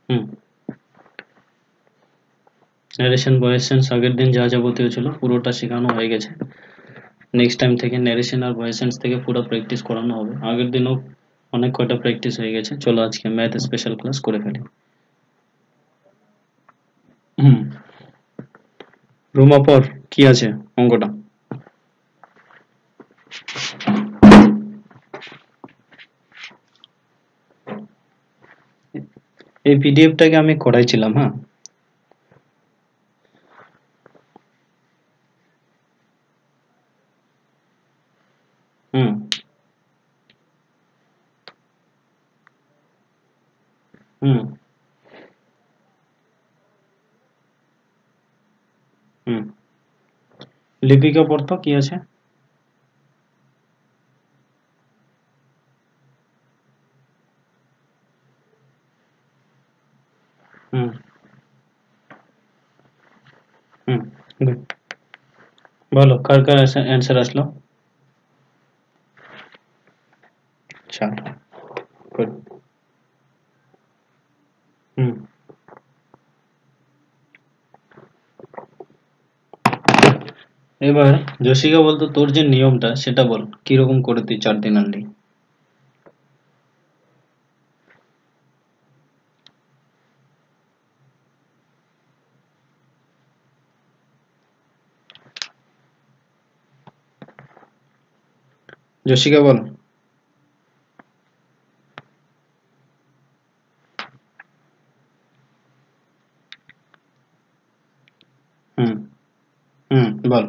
হুম, narration ভয়েসেন্স আগের দিন যা যাবতীয় ছিল পুরোটা শেখানো হয়ে গেছে। নেক্সট টাইম থেকে ন্যারেশন আর ভয়েসেন্স থেকে পুরো প্র্যাকটিস করানো হবে। আগের দিনও অনেক কয়টা প্র্যাকটিস হয়ে গেছে। চলো আজকে ম্যাথ স্পেশাল ক্লাস করে ফেলি। হুম, রুমা পর কি আছে অঙ্কটা? এই পিডিএফটাকে আমি করাইছিলাম, হ্যাঁ। হুম হুম হুম, লিপিকা পড়তো কি আছে? হুম হুম, good. বলো কার কার অ্যান্সার আসলো? 4। গুড। হুম, এবার জসিকা বলতো তোর যে নিয়মটা সেটা বল, কিরকম করে তুই 4 দিন আনলি? জসিকা বল। হুম হুম, বল।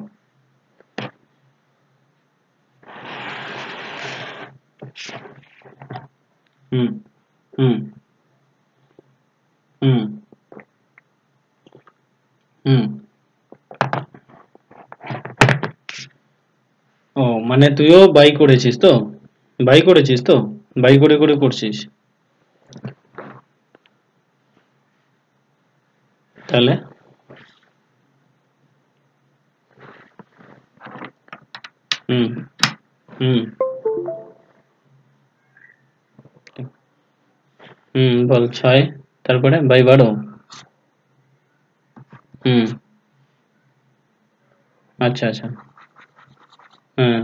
হুম হুম হুম হুম। ও মানে তুইও বাই করেছিস তো? বাই করেছিস তো? বাই করে করে করছিস? তাহলে? হুম হুম হুম, বল 6 তারপরে বাই 12। হুম, আচ্ছা আচ্ছা। হ্যাঁ,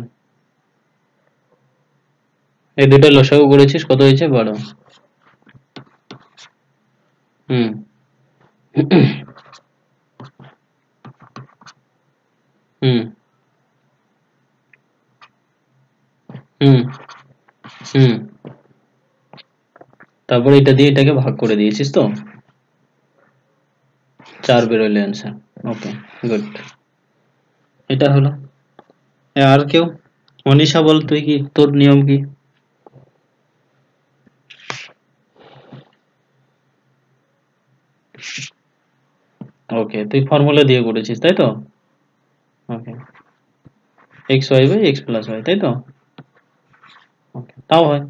এই দুটো লসাগু করেছিস কত হয়েছে? 12। হুম হুম হুম হুম, তারপরে এটা দিয়ে এটাকে ভাগ করে দিয়েছিস তো? 4 বেরোলে অ্যান্সার। ওকে, গুড। এটা হলো। আর কেউ? অনিশা বল তুই কি, তোর নিয়ম কি? ওকে, তুই ফর্মুলা দিয়ে করেছিস তাই তো? Okay, X Y by X plus Y তাই তো? ওকে, তাও হয়।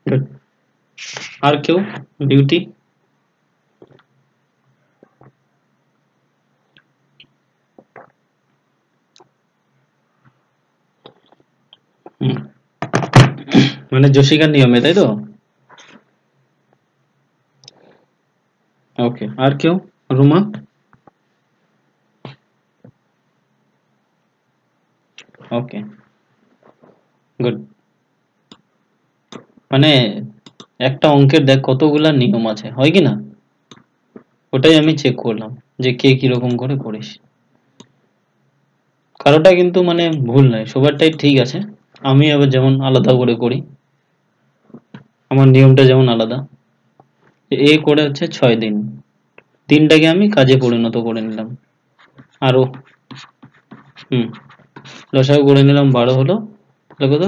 গুড। আর কেউ? বিউটি? হুম, মানে জসিকার নিয়মে তাই তো? ওকে, আর কেউ? রুমা? ওকে, গুড। মানে একটা অঙ্কের দেখ কতগুলা নিয়ম আছে, হয় কি না? ওটাই আমি চেক করলাম যে কে কিরকম করে করিস। কারোটা কিন্তু মানে ভুল নাই, সবারটাই ঠিক আছে। আমি আবার যেমন আলাদা করে করি, আমার নিয়মটা যেমন আলাদা। এ করে হচ্ছে 6 দিন, দিনটাকে আমি কাজে পরিণত করে নিলাম। আরো হুম, লসাগু করে নিলাম, 12 হলো। তাহলে কত?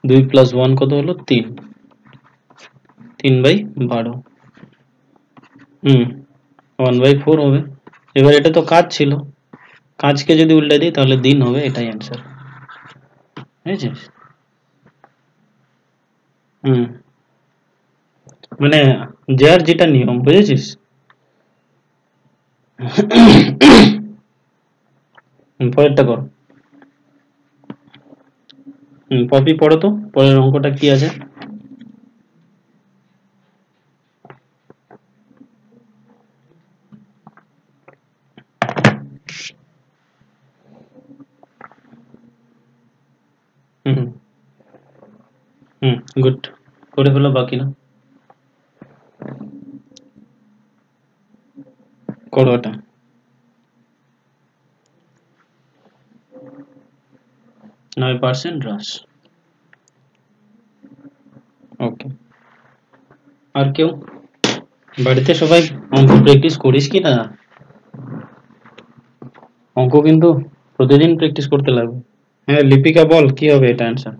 2 প্লাস 1 কত হলো? 3। 3/12। হুম, 1/4 হবে। এবার এটা তো কাজ ছিল, কাজকে যদি উল্টে দিই তাহলে দিন হবে, এটাই অ্যান্সার। বুঝেছিস? হুম, মানে যার যেটা নিয়ম, বুঝেছিস? পরেরটা কর। পপি পড়ো তো, পরের অঙ্কটা কি আছে? গুড, করে ফেলো বাকি না, করো এটা। 9% হ্রাস। ওকে, আর কেউ বাড়িতে সবাই অঙ্ক প্র্যাকটিস করিস কি না? অঙ্ক কিন্তু প্রতিদিন প্র্যাকটিস করতে লাগবে। হ্যাঁ লিপিকা বল, কি হবে এটা অ্যান্সার?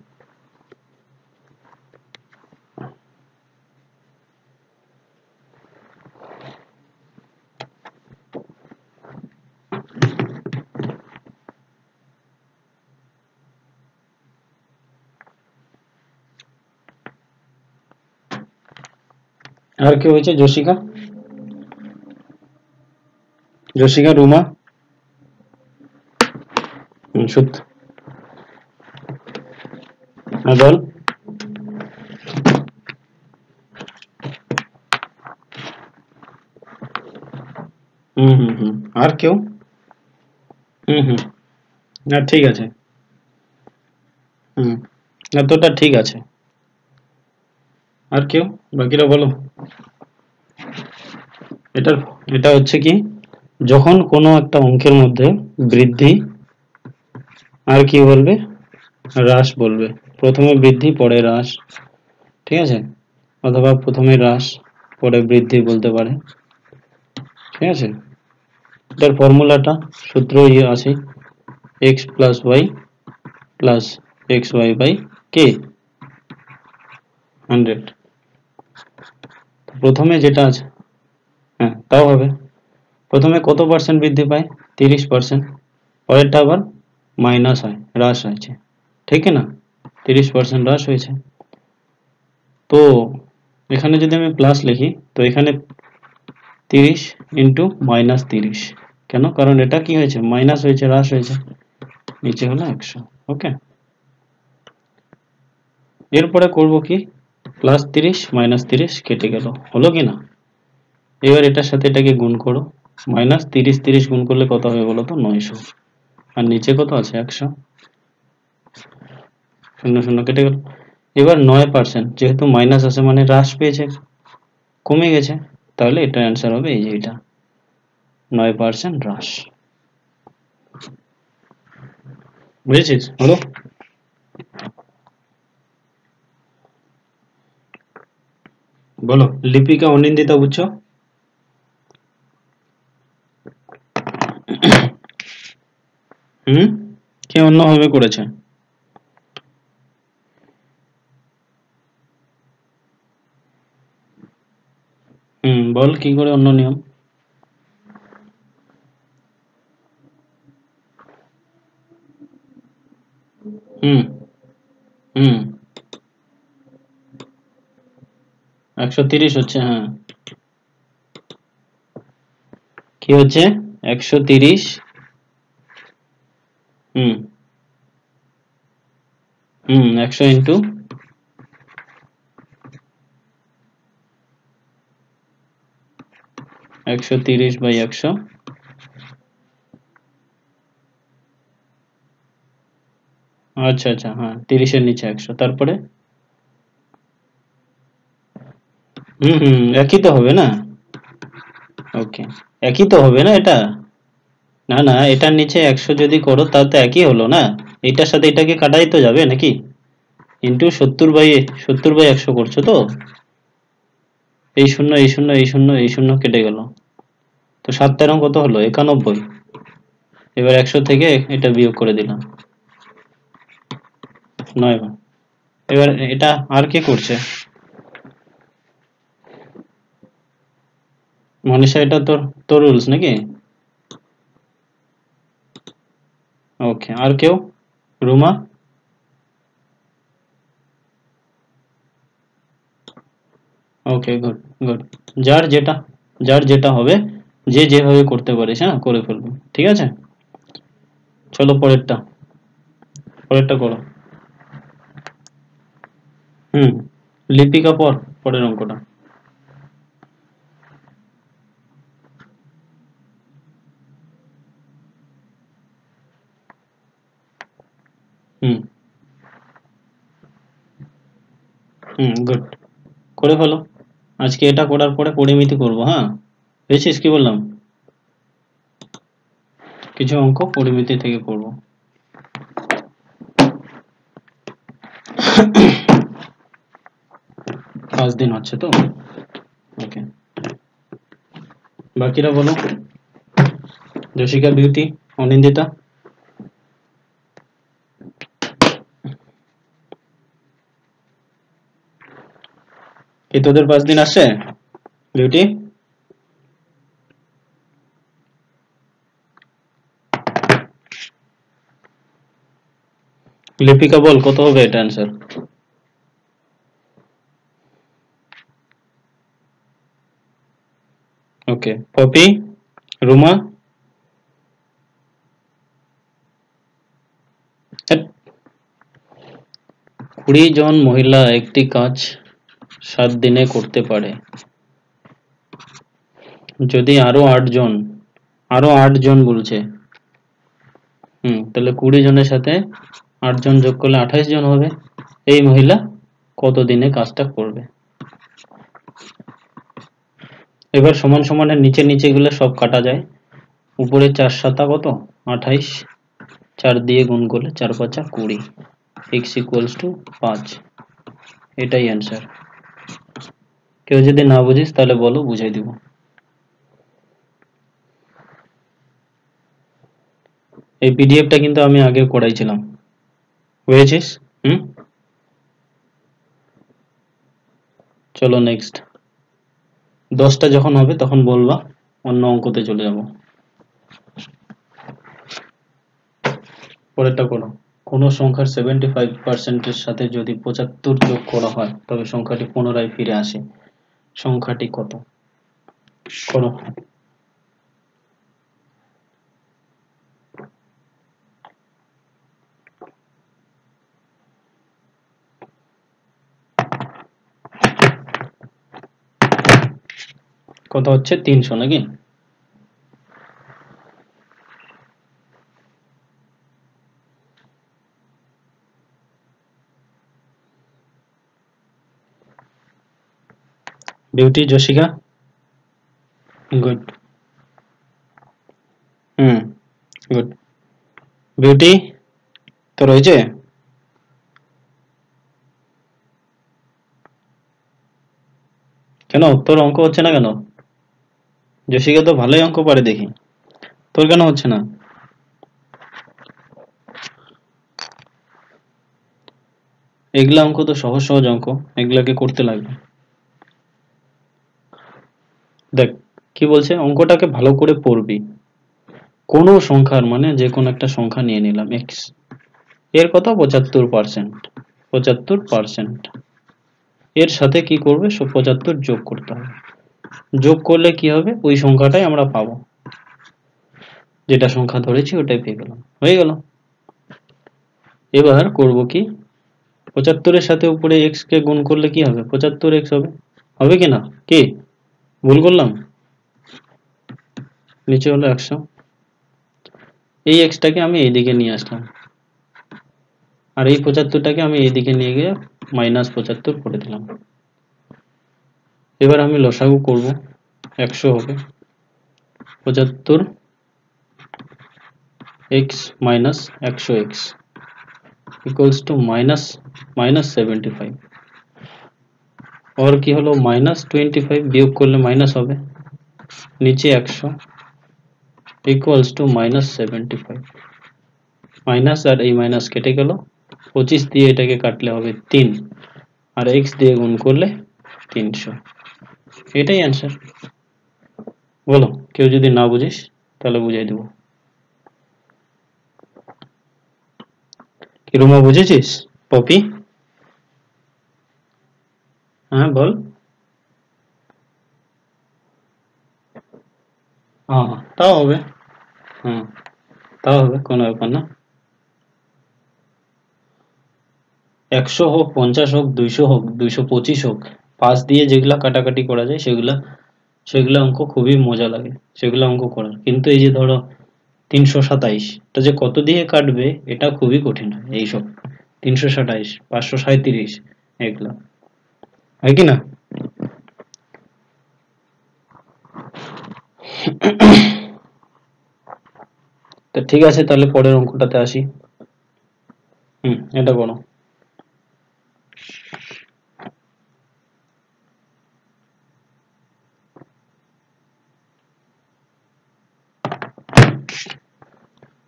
আর কেউ হয়েছে? জশিকা, জশিকা, রুমা, সত্য, হ্যাঁ বল। হুম, আর কেউ? হুম, না ঠিক আছে। হুম, এতটা ঠিক আছে। আর কেউ? বাকিরা বলো। এটার এটা হচ্ছে কি, যখন কোনো একটা অঙ্কের মধ্যে বৃদ্ধি আর কি বলবে, হ্রাস বলবে। প্রথমে বৃদ্ধি পরে হ্রাস, ঠিক আছে, অথবা প্রথমে হ্রাস পরে বৃদ্ধি বলতে পারে, ঠিক আছে। এটার ফর্মুলাটা, সূত্র আছে, X plus Y plus X Y by কে 100। প্রথমে যেটা আছে, হ্যাঁ তাও হবে। প্রথমে কত পার্সেন্ট বৃদ্ধি পায়? 30%। পরেরটা আবার মাইনাস হয়, হ্রাস হয়েছে, ঠিক না? 30% হ্রাস হয়েছে। তো এখানে যদি আমি প্লাস লিখি, তো এখানে 30 ইন্টু মাইনাস 30, কেন? কারণ এটা কি হয়েছে, মাইনাস হয়েছে, হ্রাস হয়েছে, নিচে হলো 100। ওকে, এরপরে করব কি, প্লাস 30 মাইনাস 30 কেটে গেল, হলো কি না? এবার এটার সাথে এটাকে গুণ করো, মাইনাস 30 30 গুণ করলে কত হবে বলো তো? 900। আর নিচে কত আছে? 100। শূন্য শূন্য কেটে গেল। এবার 9%, যেহেতু মাইনাস আছে মানে হ্রাস পেয়েছে, কমে গেছে, তাহলে এটার অ্যান্সার হবে এই যে এটা, 9% হ্রাস। বুঝেছিস? হলো? বলো লিপিকা, অনিন্দিতা, বুঝছো? হুম, কে অন্যভাবে করেছে? বল কি করে অন্য নিয়ম? হুম হুম 130 হচ্ছে, হ্যাঁ। কি হচ্ছে? 130। হুম 100 ইন্টু, 130/100। আচ্ছা আচ্ছা, হ্যাঁ 30-এর নিচে 100, তারপরে? একই তো হবে না? ওকে, একই তো হবে না এটা? না না, এটার নিচে 100 যদি করো তাহলে তো একই হলো না? এটার সাথে এটাকে কাটাই তো যাবে নাকি? ইন্টু 70/100 করছো তো? এই শূন্য, এই শূন্য, এই শূন্য, এই শূন্য কেটে গেল, তো 7 কত হলো? 91। এবার 100 থেকে এটা বিয়োগ করে দিলাম, 9 বার। এবার এটা আর কে করছে? মনীষা, এটা তোর তোর রুলস নাকি? ওকে, আর কেউ? রুমা? ওকে, গুড গুড। যার যেটা যার যেটা হবে, যে যেভাবে করতে পারিস, হ্যাঁ করে ফেলবো, ঠিক আছে। চলো পরেরটা, পরেরটা করো। হুম, লিপিকা পর, পরের অঙ্কটা। হুম গুড, করে ফেলো। আজকে এটা করার পরে পরিমিতি করবো। হ্যাঁ, বুঝছিস কি বললাম? কিছু অঙ্ক পরিমিতি থেকে করব। পাঁচ দিন হচ্ছে তো, ওকে। বাকিরা বলো, যশিকা, বিউটি, অনিন্দিতা। কি তোদের 5 দিন আসছে? বিউটি, লিপিকা বল কত হবে এটা অ্যান্সার? ওকে, পপি, রুমা, 20 জন মহিলা একটি কাজ 7 দিনে করতে পারে। যদি আরো 8 জন বলছে, তাহলে 20 জনের সাথে 8 জন যোগ করলে 28 জন হবে। এই মহিলা কত দিনে কাজটা করবে? এবার সমান সমানের নিচে নিচে গুলো সব কাটা যায়। উপরে 4 7 কত 28, 4 দিয়ে গুণ করলে 4 5 20, x ইকুয়ালস টু 5। এটাই অ্যান্সার। কেউ যদি না বুঝিস তাহলে বলো, বুঝাই দিব। এই পিডিএফটা কিন্তু আমি আগে করাইছিলাম, বুঝেছিস? চলো নেক্সট। 10টা যখন হবে তখন বলবা, অন্য অঙ্কতে চলে যাব। পরেরটা করো। কোন সংখ্যার 75% এর সাথে যদি 75 যোগ করা হয় তবে সংখ্যাটি পুনরায় ফিরে আসে, সংখ্যাটি কত? করো। কত হচ্ছে? 300 নাকি? Beauty, Yashika, good. Good. Beauty তো রয়েছে। কেন তোর অঙ্ক হচ্ছে না কেন? যশিকা তো ভালোই অঙ্ক পারে দেখি, তোর কেন হচ্ছে না? এগুলা অঙ্ক তো সহজ সহজ অঙ্ক, এগুলাকে করতে লাগবে। দেখ কি বলছে, অঙ্কটাকে ভালো করে পড়বি। কোন সংখ্যার মানে যে কোনো একটা সংখ্যা নিয়ে নিলাম এক্স, এর কত 75%, 75%। এর সাথে কি করবে, 75 যোগ করতে হবে। যোগ করলে কি হবে, ওই সংখ্যাটাই আমরা পাবো, যেটা সংখ্যা ধরেছি ওটাই পেয়ে গেলাম, হয়ে গেল। এবার করব কি, 75 এর সাথে উপরে x কে গুণ করলে কি হবে, 75x হবে। হবে কি না? কি ভুল করলাম? নিচে হলো 100, এই x টাকে আমি এইদিকে নিয়ে আসলাম, আর এই 75টাকে আমি এইদিকে নিয়ে গিয়ে -75 করে দিলাম। এবার আমি লসাগু করব, 100 হবে 75x minus 100x equals to -75। और কি হলো, -25 বিয়োগ করলে মাইনাস হবে, নিচে 100 equals to -75। মাইনাস আর এই মাইনাস কেটে গেল, 25 দিয়ে এটাকে কাটলে হবে 3, আর x দিয়ে গুণ করলে 300। এটাই অ্যান্সার। বলো, কেউ যদি না বুঝিস তাহলে বুঝাই দেব। কি রুমা বুঝেছিস? পপি, হ্যাঁ বল। হ্যাঁ তাও হবে, হ্যাঁ তাও হবে, কোনো ব্যাপার না। 100 হোক, 50 হোক, 200 হোক, 225 হোক, 5 দিয়ে যেগুলা কাটাকাটি করা যায় সেগুলা, সেগুলা অঙ্ক খুবই মজা লাগে সেগুলা অঙ্ক করার। কিন্তু এই যে ধরো 327, এটা যে কত দিয়ে কাটবে এটা খুবই কঠিন হয়। এইসব 327, 537, এগুলা হয় কি না? তো ঠিক আছে, তাহলে পরের অঙ্কটাতে আসি। এটা করো।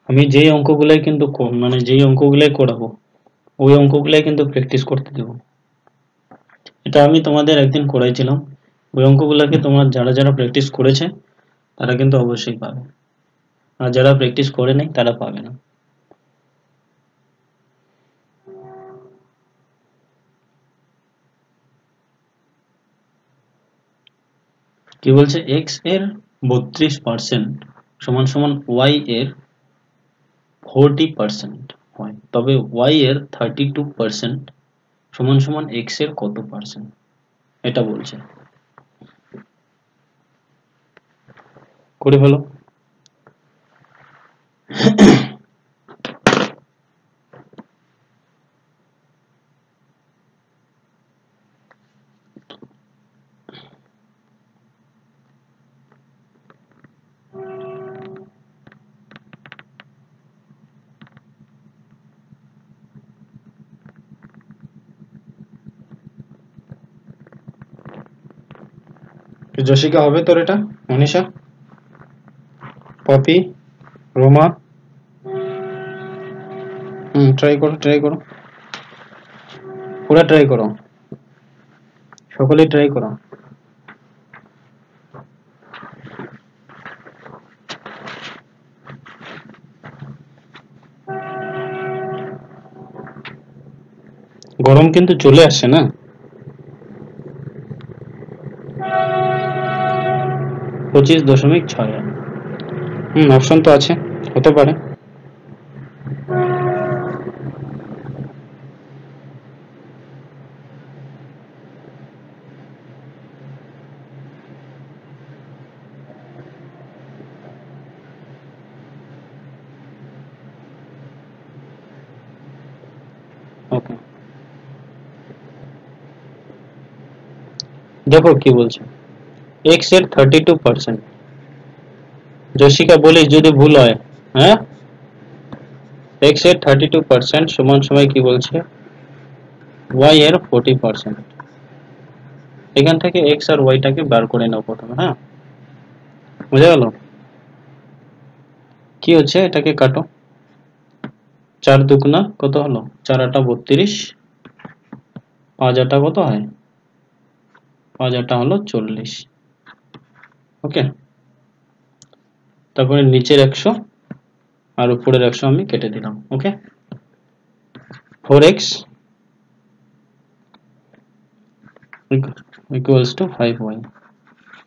আমি যেই অঙ্কগুলাই কিন্তু মানে যেই অঙ্কগুলাই করাবো ওই অঙ্কগুলাই কিন্তু প্র্যাকটিস করতে দেবো। এটা আমি তোমাদের একদিন করাইছিলাম, ওই অঙ্কগুলোকে তোমার যারা যারা প্র্যাকটিস করেছে তারা কিন্তু অবশ্যই পাবে, আর যারা প্র্যাকটিস করে নাই তারা পাবে না। কি বলছে, এক্স এর 32% সমান সমান ওয়াই এর 40% হয়, তবে ওয়াই এর 32% সমান সমান এক্স এর কত পার্সেন্ট, এটা বলছে। করে ফেলো। জশিকা হবে তোর এটা? মনীষা, পপি, রোমা, ট্রাই করো, ট্রাই করো, পুরা ট্রাই করো, সকলেই ট্রাই করো। গরম কিন্তু চলে আসছে না? 25.6। অপশন তো আছে, হতে পারে। ওকে, দেখো কি বলছে, এক্স এর 32%। জশিকা বলিস যদি ভুল হয়। হ্যাঁ, এক্স এর 32% সমান সময় কি বলছে, ওয়াই এর 40%। এখান থেকে এক্স আর ওয়াইটাকে বার করে নাও প্রথমে। হ্যাঁ, বুঝা গেল? কি হচ্ছে, এটাকে কাটো। 4 দুগুনা কত হলো, 4 আটা 32, 5 আটা কত হয়, 5 আটা হলো 40। ওকে, তারপরে নিচের 100 আর উপরের 100 আমি কেটে দিলাম। ওকে, 4x ইকুয়ালস টু 5y।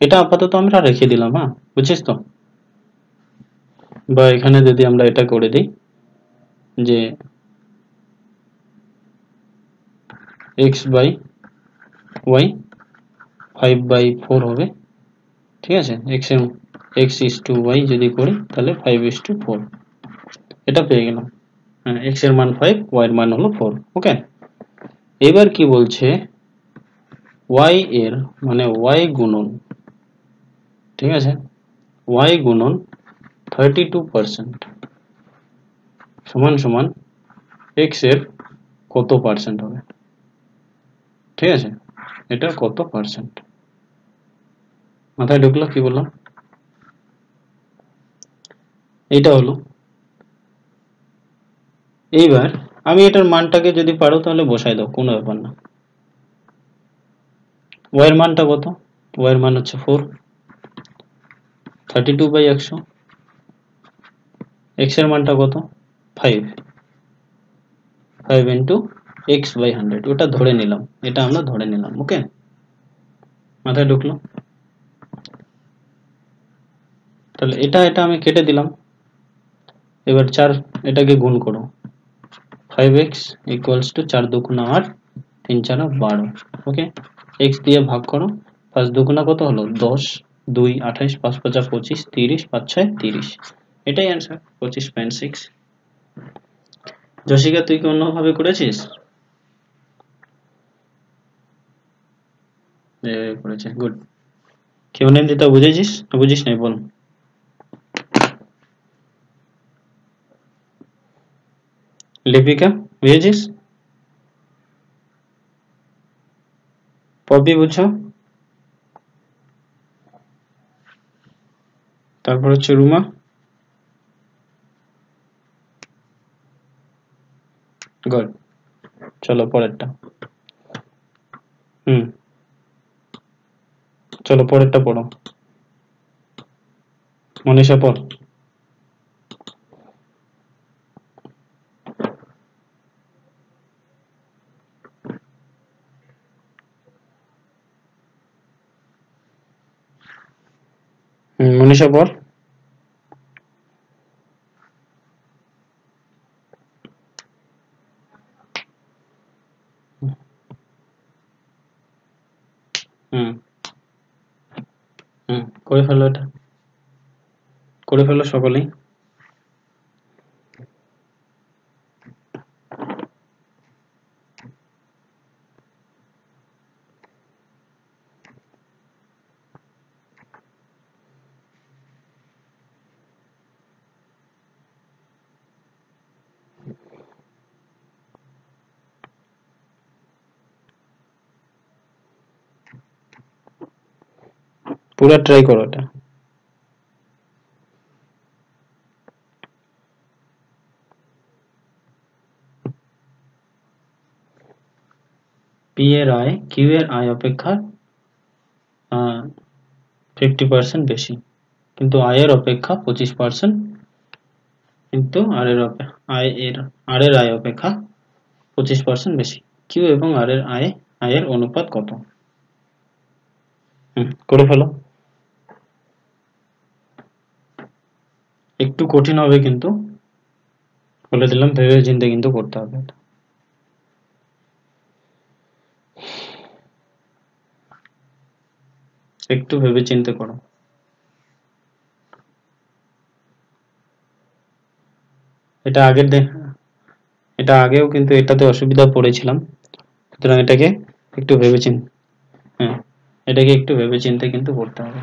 এটা আপাতত আমরা রেখে দিলাম। হ্যাঁ, বুঝছিস তো? বা এখানে যদি আমরা এটা করে দিই যে x বাই y 5/4 হবে। ঠিক আছে, x is to y যদি করি তাহলে 5:4, এটা পেয়ে গেলাম। হ্যাঁ, x এর মান 5, y এর মান হলো 4। ওকে, এবার কি বলছে, y এর মানে y গুণন, ঠিক আছে, y গুণন 32% সমান সমান x এর কত পার্সেন্ট হবে। ঠিক আছে, এটা কত পার্সেন্ট, মাথায় ঢুকলো কি বললাম? এইটা হলো। এইবার আমি এটার মানটাকে যদি পারো তাহলে বসাই দাও, কোনো ব্যাপার না। y এর মানটা কত, y এর মান হচ্ছে 4, 32/100। x এর মানটা কত, 5, 5 ইন্টু x/100, ওটা ধরে নিলাম, এটা আমরা ধরে নিলাম। ওকে, মাথায় ঢুকলো? তাহলে এটা এটা আমি কেটে দিলাম। এবার 4 এটাকে গুণ করো, 5x ইকুয়ালস টু 4 দুগুণা 8, 3 4 12। ওকে, x দিয়ে ভাগ করো, 5 দুগুণা কত হলো 10, 2 28, 5 5 25, 30, 5 6 30। এটাই অ্যান্সার, 25.6। জশিকা তুই কি অন্যভাবে করেছিস? করেছে, গুড। কেউ নেই দিতে বুঝেছিস না বুঝিস নাই বল। লিপিকা বুঝেছিস? পপি বুঝছো? তারপর হচ্ছে রুমা, গুড। চলো পরেরটা। চলো পরেরটা পড়ো। মনীষা পড়। মনীষা পড়। করে ফেলো, এটা করে ফেলো সকলেই। পুরো ট্রাই করো এটা। পি এর আয় কিউ এর আয় অপেক্ষা 50% বেশি, কিন্তু আয়ের অপেক্ষা 25%, কিন্তু আর এর আয় অপেক্ষা 25% বেশি। কিউ এবং আর এর আয়ের অনুপাত কত? করে ফেলো। একটু কঠিন হবে কিন্তু বলে দিলাম, ভেবে চিন্তে কিন্তু করতে হবে এটা। একটু ভেবে চিন্তে করো। এটা এটা আগেও কিন্তু এটাতে অসুবিধা পড়েছিলাম, সুতরাং এটাকে একটু ভেবে এটাকে একটু ভেবে চিন্তে কিন্তু করতে হবে।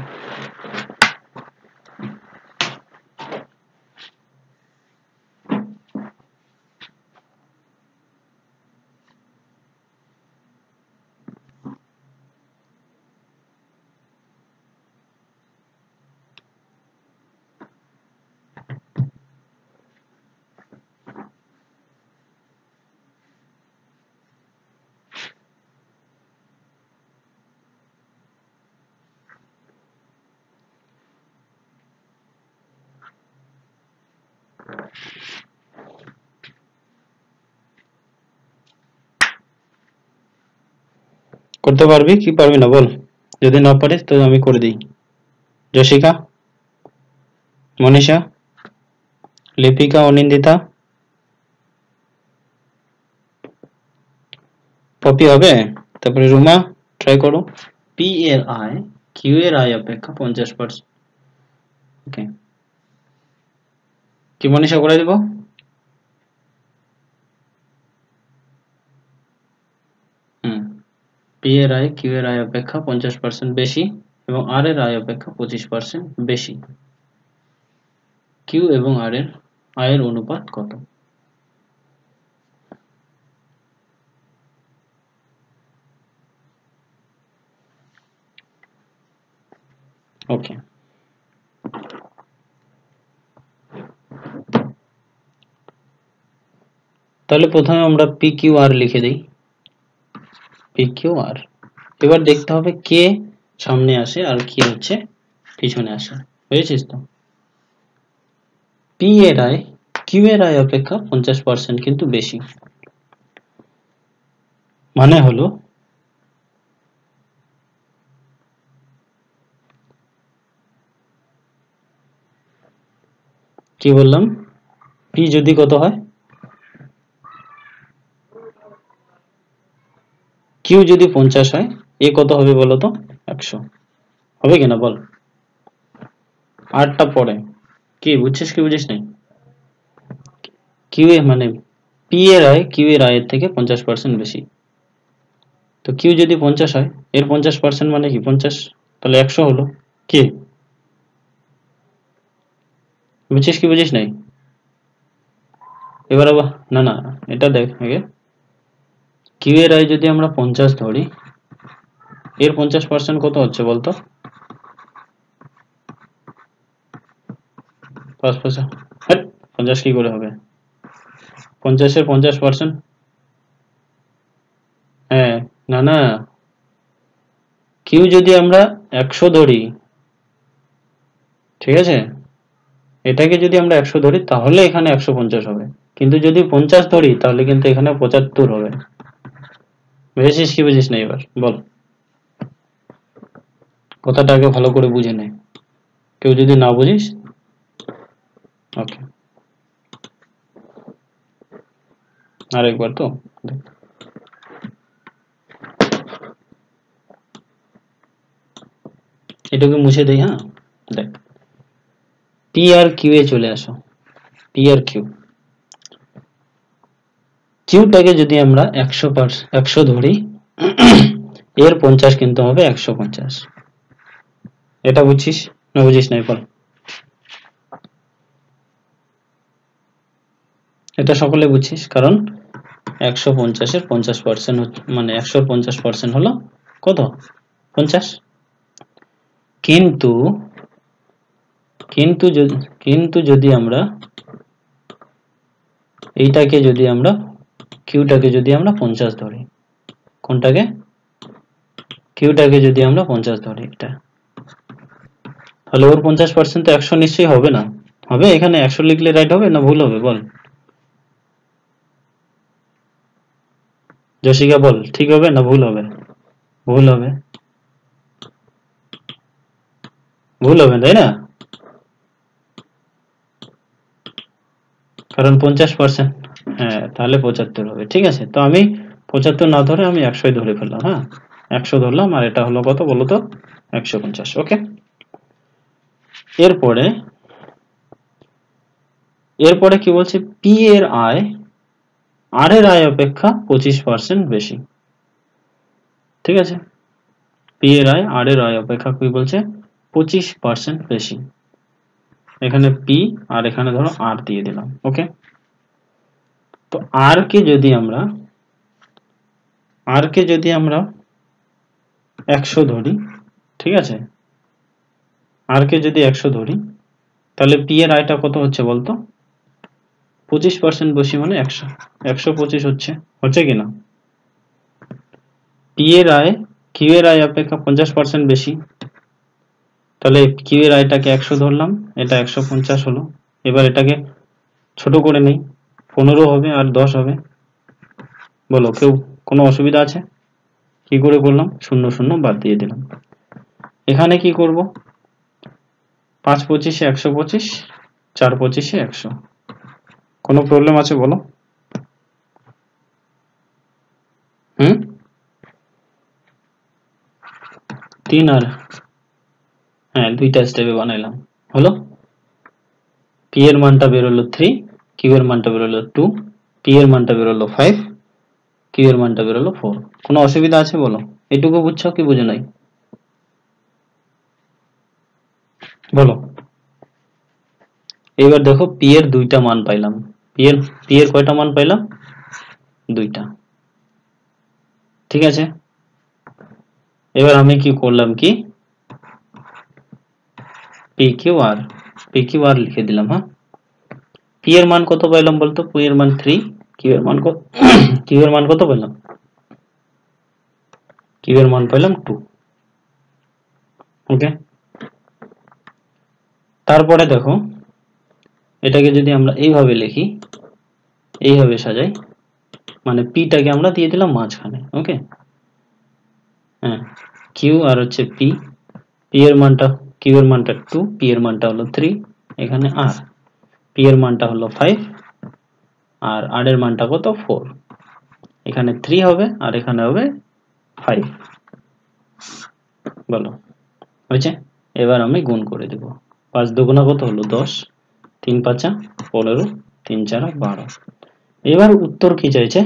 করতে পারবি কি পারবি না বল, যদি না পারিস তো আমি করে দিই। যশিকা, মনীষা, লিপিকা, অনিন্দিতা, পপি হবে, তারপরে রুমা ট্রাই করো। পি এর আয় কিউ এর আয় অপেক্ষা 50%। ওকে, কি মনীষা করে দেব? পি এর আয় কিউ এর আয় অপেক্ষা 50% বেশি এবং আর এর আয় অপেক্ষা 25% বেশি। কিউ এবং আর এর আয়ের অনুপাত কত? ওকে, তাহলে প্রথমে আমরা পি কিউ আর লিখে দিই। পি কিউ আর, এবার দেখতে হবে কে সামনে আসে আর কি হচ্ছে পিছনে আসে। বুঝেছিস তো? পি এর আয় কিউ এর আয় অপেক্ষা 50% কিন্তু বেশি, মানে হলো কি বললাম, পি যদি কত হয়, কিউ যদি 50 হয়, এ কত হবে বলো তো? 100 হবে কিনা বল। আরটা পরে, কি বুঝছিস কি বুঝিস নাই? কিউ এ মানে পি এর আয় কিউ এর আয়ের থেকে 50% বেশি, তো কিউ যদি 50 হয়, এর 50% মানে কি 50, তাহলে 100 হলো। কি বুঝছিস কি বুঝিস নাই? এবার আবার না না, এটা দেখ আগে, কিউ এর আয় যদি আমরা 50 ধরি, এর 50% কত হচ্ছে বলতো? 5 হ্যাঁ, 50 কি করে হবে? 50-এর 50%, হ্যাঁ, না না, কিউ যদি আমরা 100 ধরি, ঠিক আছে, এটাকে যদি আমরা 100 ধরি তাহলে এখানে 150 হবে, কিন্তু যদি 50 ধরি তাহলে কিন্তু এখানে 75 হবে। বুঝেছিস কি বুঝিস না? এবার বল, কথাটা আগে ভালো করে বুঝে নে, কেউ যদি না বুঝিস। ওকে, আরেকবার তো দেখ। এটাকে মুছে দেই, হ্যাঁ, দেখ, পি আর কিউ এ চলে আসো। পি আর কিউ, কিউটাকে যদি আমরা 100 ধরি, এর 50 কিন্তু হবে 150। এটা বুঝছিস না বুঝিস নাই বল? এটা সকলে বুঝছিস, কারণ 150-এর 50% মানে 100-র 50% হলো কত? 50। কিন্তু কিন্তু যদি কিন্তু যদি আমরা এইটাকে যদি আমরা কিউটাকে যদি আমরা 50 ধরি, কোনটাকে? কিউটাকে যদি আমরা 50 ধরি, এটা, তাহলে ওর 50% তো 100 নিশ্চয়ই হবে না? হবে? এখানে 100 লিখলে রাইট হবে না ভুল হবে বল? জশিকা বল, ঠিক হবে না ভুল হবে? ভুল হবে, ভুল হবে তাই না? কারণ 50%, হ্যাঁ, তাহলে 75 হবে। ঠিক আছে, তো আমি 75 না ধরে আমি 100 ধরে ফেললাম, হ্যাঁ, 100 ধরলাম, আর এটা হলো কত বলতো? 150। ওকে, এরপরে এরপরে কি বলছে? পি এর আয় আর এর আয় অপেক্ষা 25% বেশি। ঠিক আছে, পি এর আয় আর এর আয় অপেক্ষা কি বলছে? 25% বেশি। এখানে পি আর এখানে ধরো আর দিয়ে দিলাম। ওকে, তো আর কে যদি আমরা 100 ধরি, ঠিক আছে, আর কে যদি 100 ধরি, তাহলে পি এর আয়টা কত হচ্ছে বলতো? 25% বেশি মানে 100, 125 হচ্ছে, হচ্ছে কিনা? পি এর আয় কিউ এর আয় অপেক্ষা 50% বেশি, তাহলে কিউ এর আয়টাকে 100 ধরলাম, এটা 150 হলো। এবার এটাকে ছোট করে নেই, 15 হবে আর 10 হবে। বলো, কেউ কোনো অসুবিধা আছে? কি করে করলাম? 0 0 বাদ দিয়ে দিলাম। এখানে কি করব? 5 25-এ 125, 4 25-এ 100। কোনো প্রবলেম আছে বলো? হুম, 3 আর, হ্যাঁ, দুইটা স্টেপে বানাইলাম, হলো। পি এর মানটা বেরোলো 3, কিউ এর মানটা বেরোলো 2, পি এর মানটা বেরোলো 5, কিউ এর মানটা বেরোলো 4। কোনো অসুবিধা আছে বলো? এটুকু বুঝছো কি বুঝো নাই? বলো। এবার দেখো, পি এর দুইটা মান পাইলাম। পি এর কয়টা মান পাইলাম? দুইটা। ঠিক আছে, এবার আমি কি করলাম, কি পি কিউ আর লিখে দিলাম, হ্যাঁ। পি এর মান কত পাইলাম বলতো? পি এর মান 3, কিউ এর মান কত? কিউ এর মান কত পেলাম? কিউ এর মান পেলাম 2। ওকে, তারপরে দেখো, এটাকে যদি আমরা এইভাবে লিখি, এইভাবে সাজাই, মানে পিটাকে আমরা দিয়ে দিলাম মাঝখানে। ওকে, হ্যাঁ, কিউ আর হচ্ছে পি, পি এর মানটা, কিউ এর মানটা 2, পি এর মানটা হলো 3, এখানে আর, পি এর মানটা হলো 5, আর আর এর মানটা কত? 4। এখানে 3 হবে আর এখানে হবে 5। বলো, হয়েছে? এবার আমি গুণ করে দেব। 5 দুগুণা কত হলো? 10, 3 5 15, 3 4 12। এবার উত্তর কি চাইছে?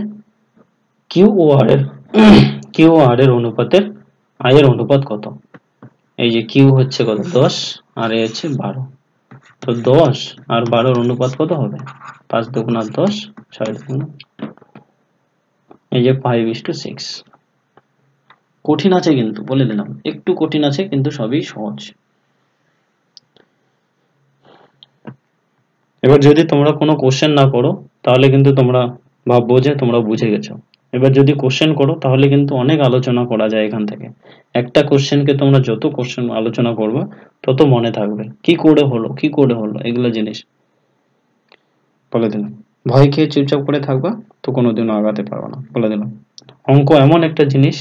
কিউ ও আর এর কিউ আর এর অনুপাতের আয়ের অনুপাত কত? এই যে কিউ হচ্ছে কত 10 আর এ হচ্ছে 12, তো 10 আর 12 এর অনুপাত কত হবে? 5 দুগুণা 10, 6 দুগুণা, এই যে 5:6। কঠিন আছে কিন্তু, বলে দিলাম একটু কঠিন আছে, কিন্তু সবই সহজ। এবার যদি তোমরা কোনো কোশ্চেন না করো তাহলে কিন্তু তোমরা ভাববো যে তোমরা বুঝে গেছো। এবার যদি কোশ্চেন করো তাহলে কিন্তু অনেক আলোচনা করা যায় এখান থেকে। একটা কোশ্চেনকে তোমরা যত কোশ্চেন আলোচনা করবে তত মনে থাকবে কি করে হলো, কি করে হলো, এগুলো জিনিস বলে দিলাম। ভয় খেয়ে চুপচাপ করে থাকবা তো কোনোদিনও আগাতে পারবে না, বলে দিলাম। অঙ্ক এমন একটা জিনিস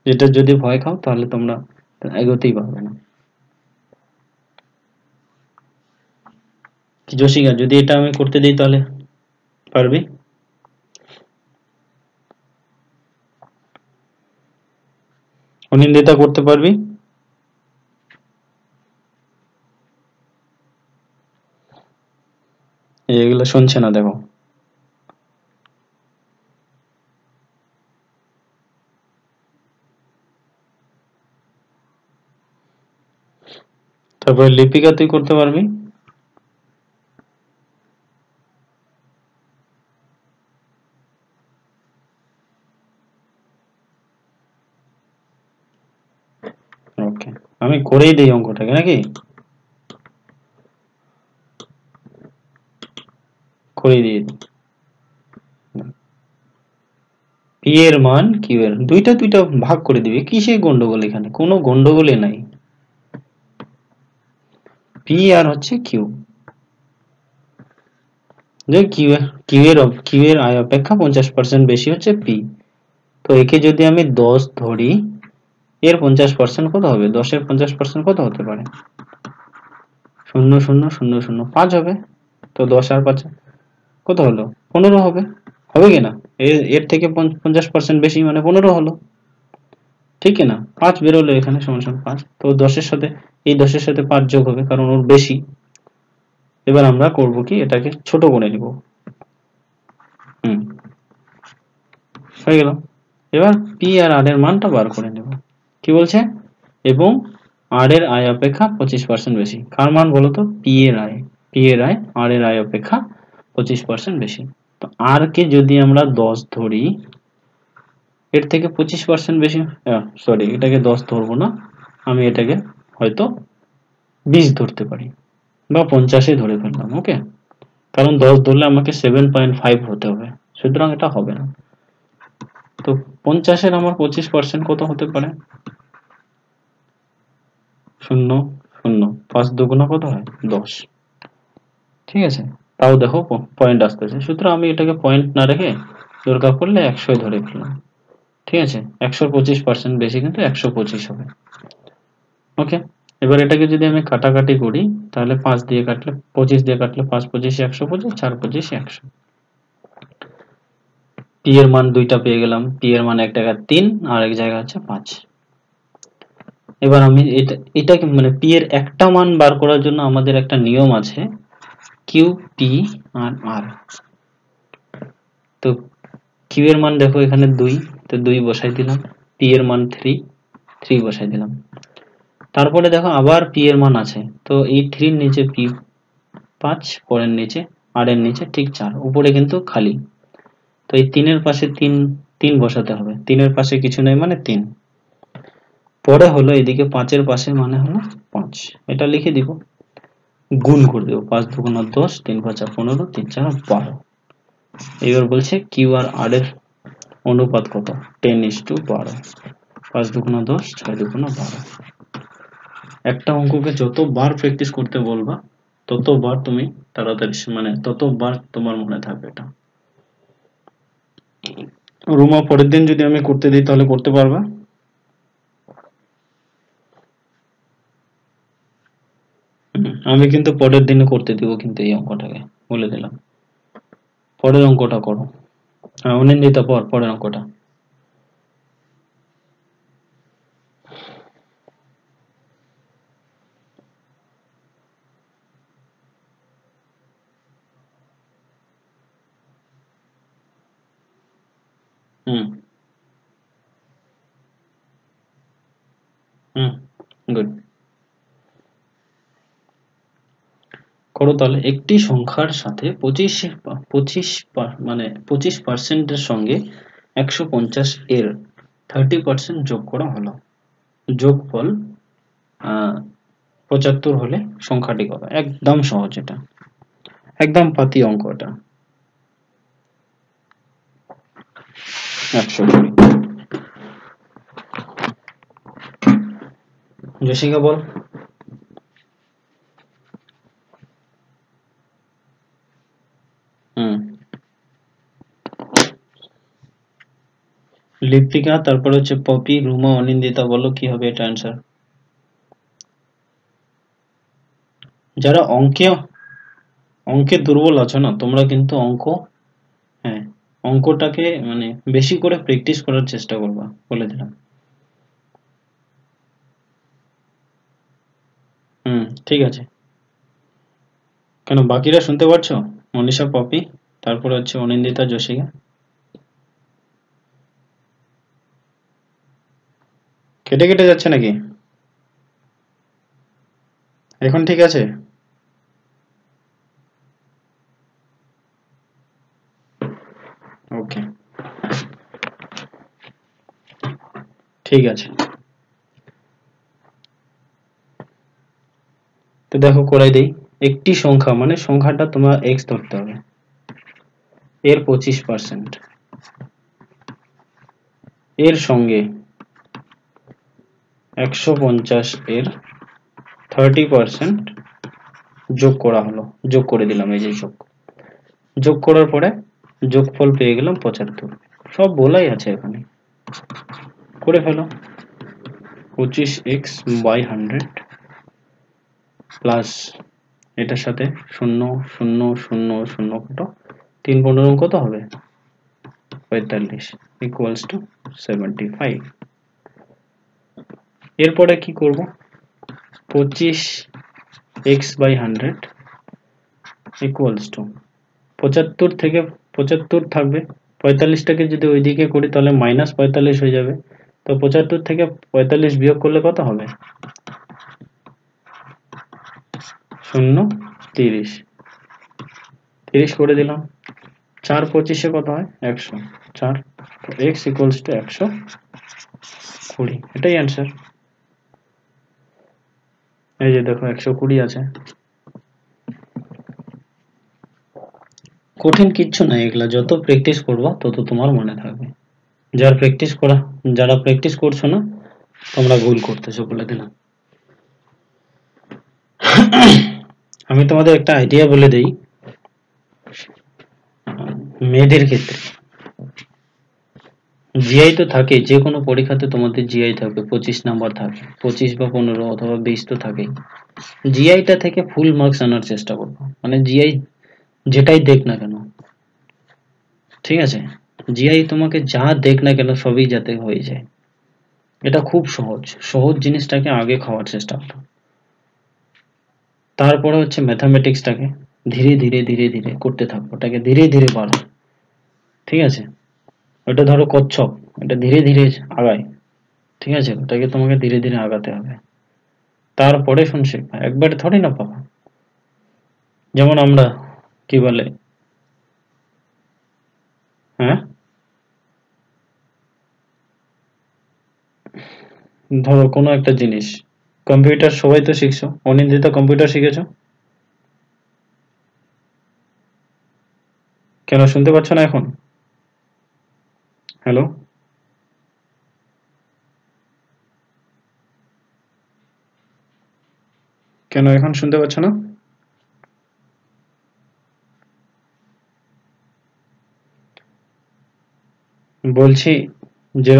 যেটা যদি ভয় খাও তাহলে তোমরা এগোতেই পারবে না। জসিকা, যদি এটা আমি করতে দিই তাহলে পারবি? অনিন্দিতা, করতে পারবি? এগুলো শুনছে না, দেখো। তারপরে লিপিকা, তুই করতে পারবি? ওকে, আমি করেই দিই অঙ্কটাকে নাকি? করেই দিয়ে দিই। পি এর মান কিউ এর দুইটা দুইটা ভাগ করে দিবি, কিসে গন্ডগোল? এখানে কোনো গন্ডগোলই নাই। পি আর হচ্ছে কিউ, যে কিউ এর আয় অপেক্ষা 50% বেশি হচ্ছে পি। তো একে যদি আমি 10 ধরি, এর 50% কত হবে? 10 এর 50% কত হতে পারে? 0.000005 হবে। তো 10 আর 5 কত হলো? 15 হবে। হবে কিনা? এর থেকে 50% বেশি মানে 15 হলো, ঠিক না? 5 বেরোলো এখানে সমান সমান 5, তো 10 এর সাথে এই 10 এর সাথে 5 যোগ হবে কারণ ওর বেশি। এবার আমরা করব কি, এটাকে ছোট করে নিব। হুম, হয়ে গেল। এবার পি আর আর এর মানটা বার করে নেব। কি বলছে? এবং আর এর আয় অপেক্ষা 25% বেশি। কার মান বলো তো? পি এর আয়। পি এর আয় আর এর আয় অপেক্ষা 25% বেশি। তো আর কে যদি আমরা 10 ধরি, এর থেকে 25% বেশি, সরি, এটাকে 10 ধরবো না, আমি এটাকে হয়তো 20 ধরতে পারি বা 50 ধরে ফেললাম। ওকে, কারণ 10 ধরলে আমাকে 7.5 হতে হবে, সুতরাং এটা হবে না। তো 50-এর আমার 25% কত হতে পারে? 0, 0, 5 দুগুণা কত হয়? 10। ঠিক আছে, তাও দেখো পয়েন্ট আসতেছে, সুতরাং আমি এটাকে পয়েন্ট না রেখে দরকার পড়লে 100 ধরে ফেললাম। ঠিক আছে, 100-র 25% বেশি কিন্তু 125 হবে। ওকে, এবার এটাকে যদি আমি কাটাকাটি করি তাহলে 5 দিয়ে কাটলে 25 দিয়ে কাটলে 5 25 125, 4 25 100। পি এর মান দুইটা পেয়ে গেলাম, পি এর মান এক জায়গায় 3 আর এক জায়গায় হচ্ছে 5। এবার আমি এটাকে মানে পি এর একটা মান বার করার জন্য আমাদের একটা নিয়ম আছে, কিউ পি আর আর। তো কিউ এর মান দেখো এখানে 2, তো 2 বসাই দিলাম। পি এর মান 3, 3 বসাই দিলাম। তারপরে দেখো আবার পি এর মান আছে, তো এই 3 এর নিচে পি 5, পরের নিচে আর এর নিচে ঠিক 4, উপরে কিন্তু খালি। তো এই 3 এর পাশে 3, 3 বসাতে হবে। 3 এর পাশে কিছু নেই মানে 3। পরে হলো এদিকে 5 এর পাশে মানে হলো 5, এটা লিখে দিব, গুণ করে দেবো। 5 দুগুণা 10, 3 5 15, 3 4 12। এবার বলছে কিউ আর আর এর অনুপাত কত? 10:12। 5 দুগুণা 10, 6 দুগুণা 12। একটা অঙ্ককে যতবার প্র্যাকটিস করতে বলবা ততবার তুমি তাড়াতাড়ি মানে ততবার তোমার মনে থাকবে এটা। রুমা, পরের দিন যদি আমি করতে দিই তাহলে করতে পারবা? আমি কিন্তু পরের দিনে করতে দিব কিন্তু এই অঙ্কটাকে, বলে দিলাম। পরের অঙ্কটা করো। হ্যাঁ, অনিন্দিতা, পরের অঙ্কটা। হুম, গুড। করো তাহলে। একটি সংখ্যার সাথে 25% সঙ্গে 150 এর 30% যোগ করা হলো। যোগফল 75 হলে সংখ্যাটি কত? একদম সহজ, এটা একদম পাতি অঙ্ক। এটা 120। জসিকা বল। লিপিকা, তারপর হচ্ছে পপি, রুমা, অনিন্দিতা, বলো কি হবে এটা অ্যান্সার। যারা অঙ্কে দুর্বল আছো না তোমরা, কিন্তু হ্যাঁ অঙ্কটাকে মানে বেশি করে প্র্যাকটিস করার চেষ্টা করবা, বলে দিলাম। ঠিক আছে। কেন বাকিরা শুনতে পাচ্ছ? মনীষা, পপি, তারপর হচ্ছে অনিন্দিতা, জসিকা। কেটে কেটে যাচ্ছে নাকি? এখন ঠিক আছে? ওকে, ঠিক আছে। তো দেখো করাই দেই। একটি সংখ্যা মানে সংখ্যাটা তোমার এক্স ধরতে হবে, এর 25% এর সঙ্গে 150 এর 30% যোগ করা হলো। যোগ করে দিলাম, এই যে যোগ করার পরে যোগফল পেয়ে গেলাম 75। সব বলাই আছে এখানে, করে ফেলো। 25x/100 প্লাস এটার সাথে 0 0 0 0 কত 3 15 কত হবে 45 ইকুয়ালস টু 75। এরপরে কি করব? 25x/100 ইকুয়ালস টু 75 থেকে 75 থাকবে, 45টাকে যদি ওইদিকে করি তাহলে -45 হয়ে যাবে। তো 75 থেকে 45 বিয়োগ করলে কত হবে? 0 30 30 করে দিলাম। 4 25-এ কত হয়? 100। 4 x ইকুয়ালস টু 120, এটাই অ্যান্সার। এই যে দেখো 120 আছে। কঠিন কিচ্ছু নাই, এগুলা যত প্র্যাকটিস করবা তত তোমার মনে থাকবে। যারা প্র্যাকটিস করছো না তোমরা ভুল করতেছো, বলে দিলাম। আমি তোমাদের একটা আইডিয়া বলে দেই। মেয়েদের ক্ষেত্রে জিআই তো থাকে, যে কোনো পরীক্ষাতে তোমাদের জিআই থাকবে, 25 নাম্বার থাকে, 25 বা 15 অথবা 20 তো থাকেই। জিআইটা থেকে ফুল মার্কস আনার চেষ্টা করবো, মানে জিআই যেটাই দেখ না কেন, ঠিক আছে, জিআই তোমাকে যা দেখ না কেন সবই যাতে হয়ে যায়। এটা খুব সহজ, সহজ জিনিসটাকে আগে খাওয়ার চেষ্টা করো। তারপরে হচ্ছে ম্যাথামেটিক্সটাকে ধীরে ধীরে ধীরে ধীরে করতে থাকো, ওটাকে ধীরে ধীরে বাড়ো, ঠিক আছে। ওটা ধরো কচ্ছপ, এটা ধীরে ধীরে আগায়, ঠিক আছে, ওটাকে তোমাকে ধীরে ধীরে আগাতে হবে। তারপরে শিখবা, একবারে থোড়ি না পাবা। যেমন আমরা কি বলে, হ্যাঁ ধরো কোনো একটা জিনিস, কম্পিউটার সবাই তো শিখছো, অনিন্দিতা কম্পিউটার শিখেছো? কেন শুনতে পাচ্ছ না এখন? হ্যালো, কেন এখন শুনতে পাচ্ছ না? বলছি যে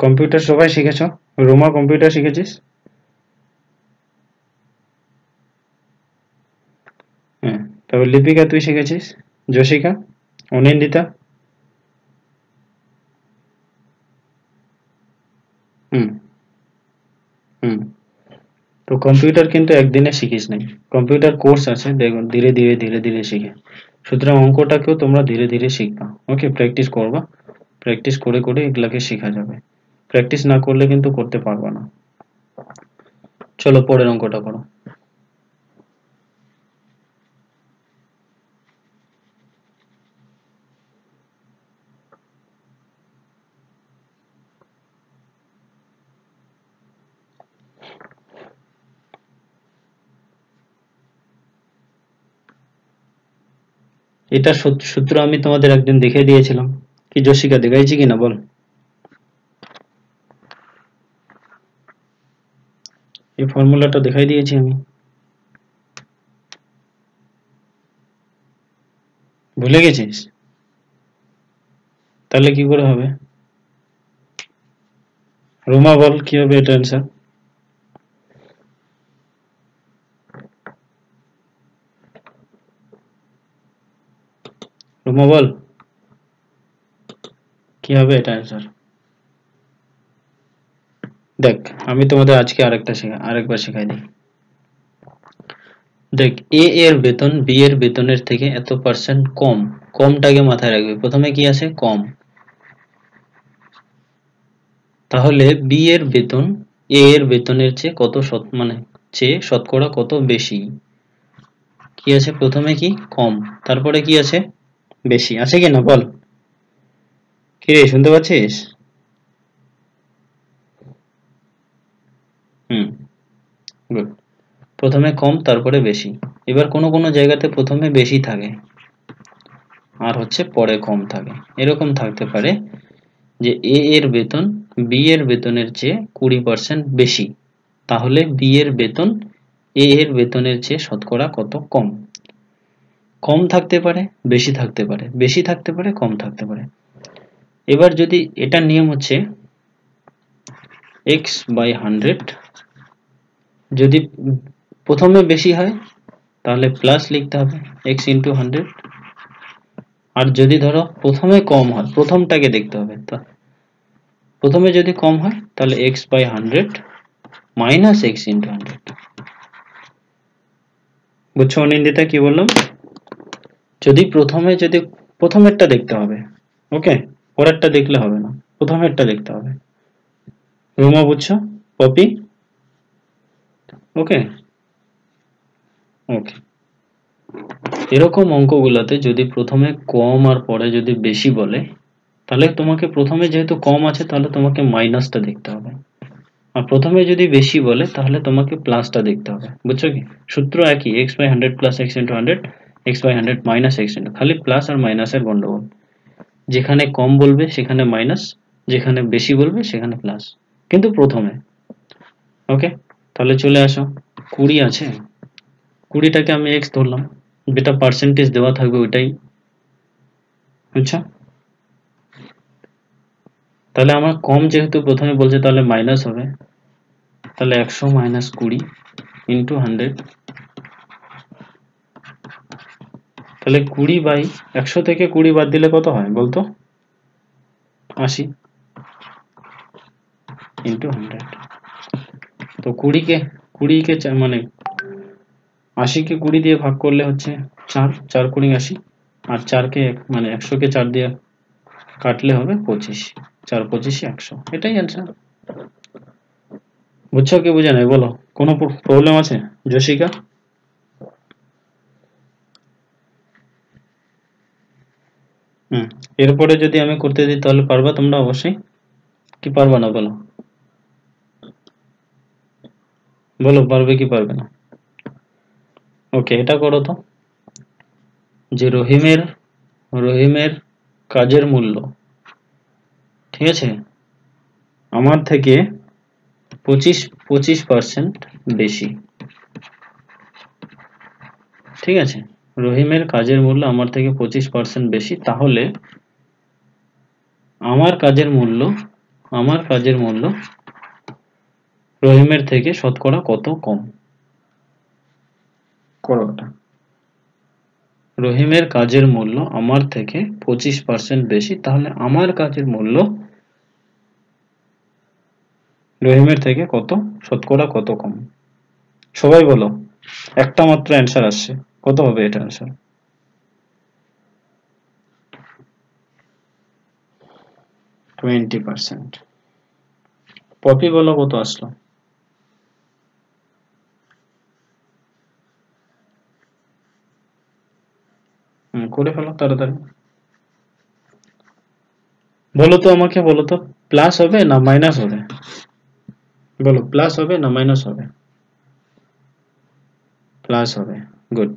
কম্পিউটার সবাই শিখেছো, রোমা কম্পিউটার শিখেছিস? হ্যাঁ, তারপর লিপিকা তুই শিখেছিস, জশিকা, অনিন্দিতা? হুম হুম। তো কম্পিউটার কিন্তু একদিনে শিখিস নাই, কম্পিউটার কোর্স আছে, দেখুন ধীরে ধীরে ধীরে ধীরে শিখে। সুতরাং অঙ্কটাকেও তোমরা ধীরে ধীরে শিখবা, ওকে, প্র্যাকটিস করবা, প্র্যাকটিস করে করে এগুলাকে শেখা যাবে। প্র্যাকটিস না করলে কিন্তু করতে পারবা না। চলো পরের অঙ্কটা করো। এটা সূত্র আমি তোমাদের একদিন দেখিয়ে দিয়েছিলাম, কি জসিকা দেখাইছি কিনা বল? এই ফর্মুলাটা দেখাই দিয়েছি আমি, ভুলে গেছিস? তাহলে কি করে হবে? রোমা বল কি হবে এটা অ্যান্সার? রোমা বল কি হবে এটা অ্যান্সার? দেখ আমি তোমাদের আজকে আরেকবার শেখাই দিই। দেখ এ এর বেতন বি এর বেতনের থেকে এত পার্সেন্ট কম, কমটাকে মাথায় রাখবি, প্রথমে কি আছে কম, তাহলে বি এর বেতন এ এর বেতনের চেয়ে কত চেয়ে শতকরা কত বেশি, কি আছে প্রথমে কি কম, তারপরে কি আছে বেশি, আছে কি না বল? কি রে শুনতে পাচ্ছিস? হুম, গুড। প্রথমে কম তারপরে বেশি। এবার কোনো কোনো জায়গাতে প্রথমে বেশি থাকে আর হচ্ছে পরে কম থাকে, এরকম থাকতে পারে যে এ এর বেতন বি এর বেতনের চেয়ে 20% বেশি, তাহলে বি এর বেতন এ এর বেতনের চেয়ে শতকরা কত কম। কম থাকতে পারে, বেশি থাকতে পারে, বেশি থাকতে পারে, কম থাকতে পারে। এবার যদি এটার নিয়ম হচ্ছে x/100, যদি প্রথমে বেশি হয় তাহলে প্লাস লিখতে হবে x × 100, আর যদি ধরো প্রথমে কম হয়, প্রথমটাকে দেখতে হবে, তো প্রথমে যদি কম হয় তাহলে x/100 মাইনাস x × 100। বুঝছো অনিন্দিতা কি বললাম? যদি প্রথমেরটা দেখতে হবে, ওকে, পরেরটা দেখলে হবে না, প্রথমেরটা দেখতে হবে। রুমা বুঝছো? পপি ওকে? ওকে। এরকম অঙ্কগুলাতে যদি প্রথমে কম আর পরে যদি বেশি বলে, তাহলে তোমাকে প্রথমে যেহেতু কম আছে তাহলে তোমাকে মাইনাসটা দেখতে হবে, আর প্রথমে যদি বেশি বলে তাহলে তোমাকে প্লাসটা দেখতে হবে। বুঝছো কি? সূত্র একই, x/100 plus x × 100, x/100 minus x × খালি প্লাস আর মাইনাসের গন্ডগোল, যেখানে কম বলবে সেখানে মাইনাস, যেখানে বেশি বলবে সেখানে প্লাস, কিন্তু প্রথমে। ওকে, তাহলে চলে আসো। 20 আছে, 20টাকে আমি x ধরলাম, যেটা পার্সেন্টেজ দেওয়া থাকবে ওইটাই। বুঝছো? তাহলে আমার কম যেহেতু প্রথমে বলছে তাহলে মাইনাস হবে, তাহলে 100 মাইনাস 20 ইন্টু 100, তাহলে 20/100 থেকে 20 বাদ দিলে কত হয় বলতো? 80 ইন্টু 100। তো 20কে মানে 80কে 20 দিয়ে ভাগ করলে হচ্ছে 4, 4 × 20 80, আর 4কে মানে 100কে 4 দিয়ে কাটলে হবে 25, 4 × 25 100, এটাই অ্যান্সার। বুঝছো কি বুঝে নাই বলো? কোনো প্রবলেম আছে জসিকা? হুম, এরপরে যদি আমি করতে দিই তাহলে পারবা তোমরা অবশ্যই, কি পারবা না বলো? বলো পারবে কি পারবে না? ওকে, এটা করো তো, যে রহিমের কাজের মূল্য, ঠিক আছে, আমার থেকে 25% বেশি, ঠিক আছে, রহিমের কাজের মূল্য আমার থেকে 25% বেশি, তাহলে আমার কাজের মূল্য রহিমের থেকে শতকরা কত কম। করো ওটা। রহিমের কাজের মূল্য আমার থেকে 25% বেশি, তাহলে আমার কাজের মূল্য রহিমের থেকে কত শতকরা কত কম। সবাই বলো, একটা মাত্র অ্যান্সার আসছে, কত হবে এটা অ্যান্সার? 20%। পপি বলো কত আসলো? করে ফেলো তাড়াতাড়ি। বলো তো আমাকে, বলো তো প্লাস হবে না মাইনাস হবে, বলো প্লাস হবে না মাইনাস হবে? প্লাস হবে, গুড।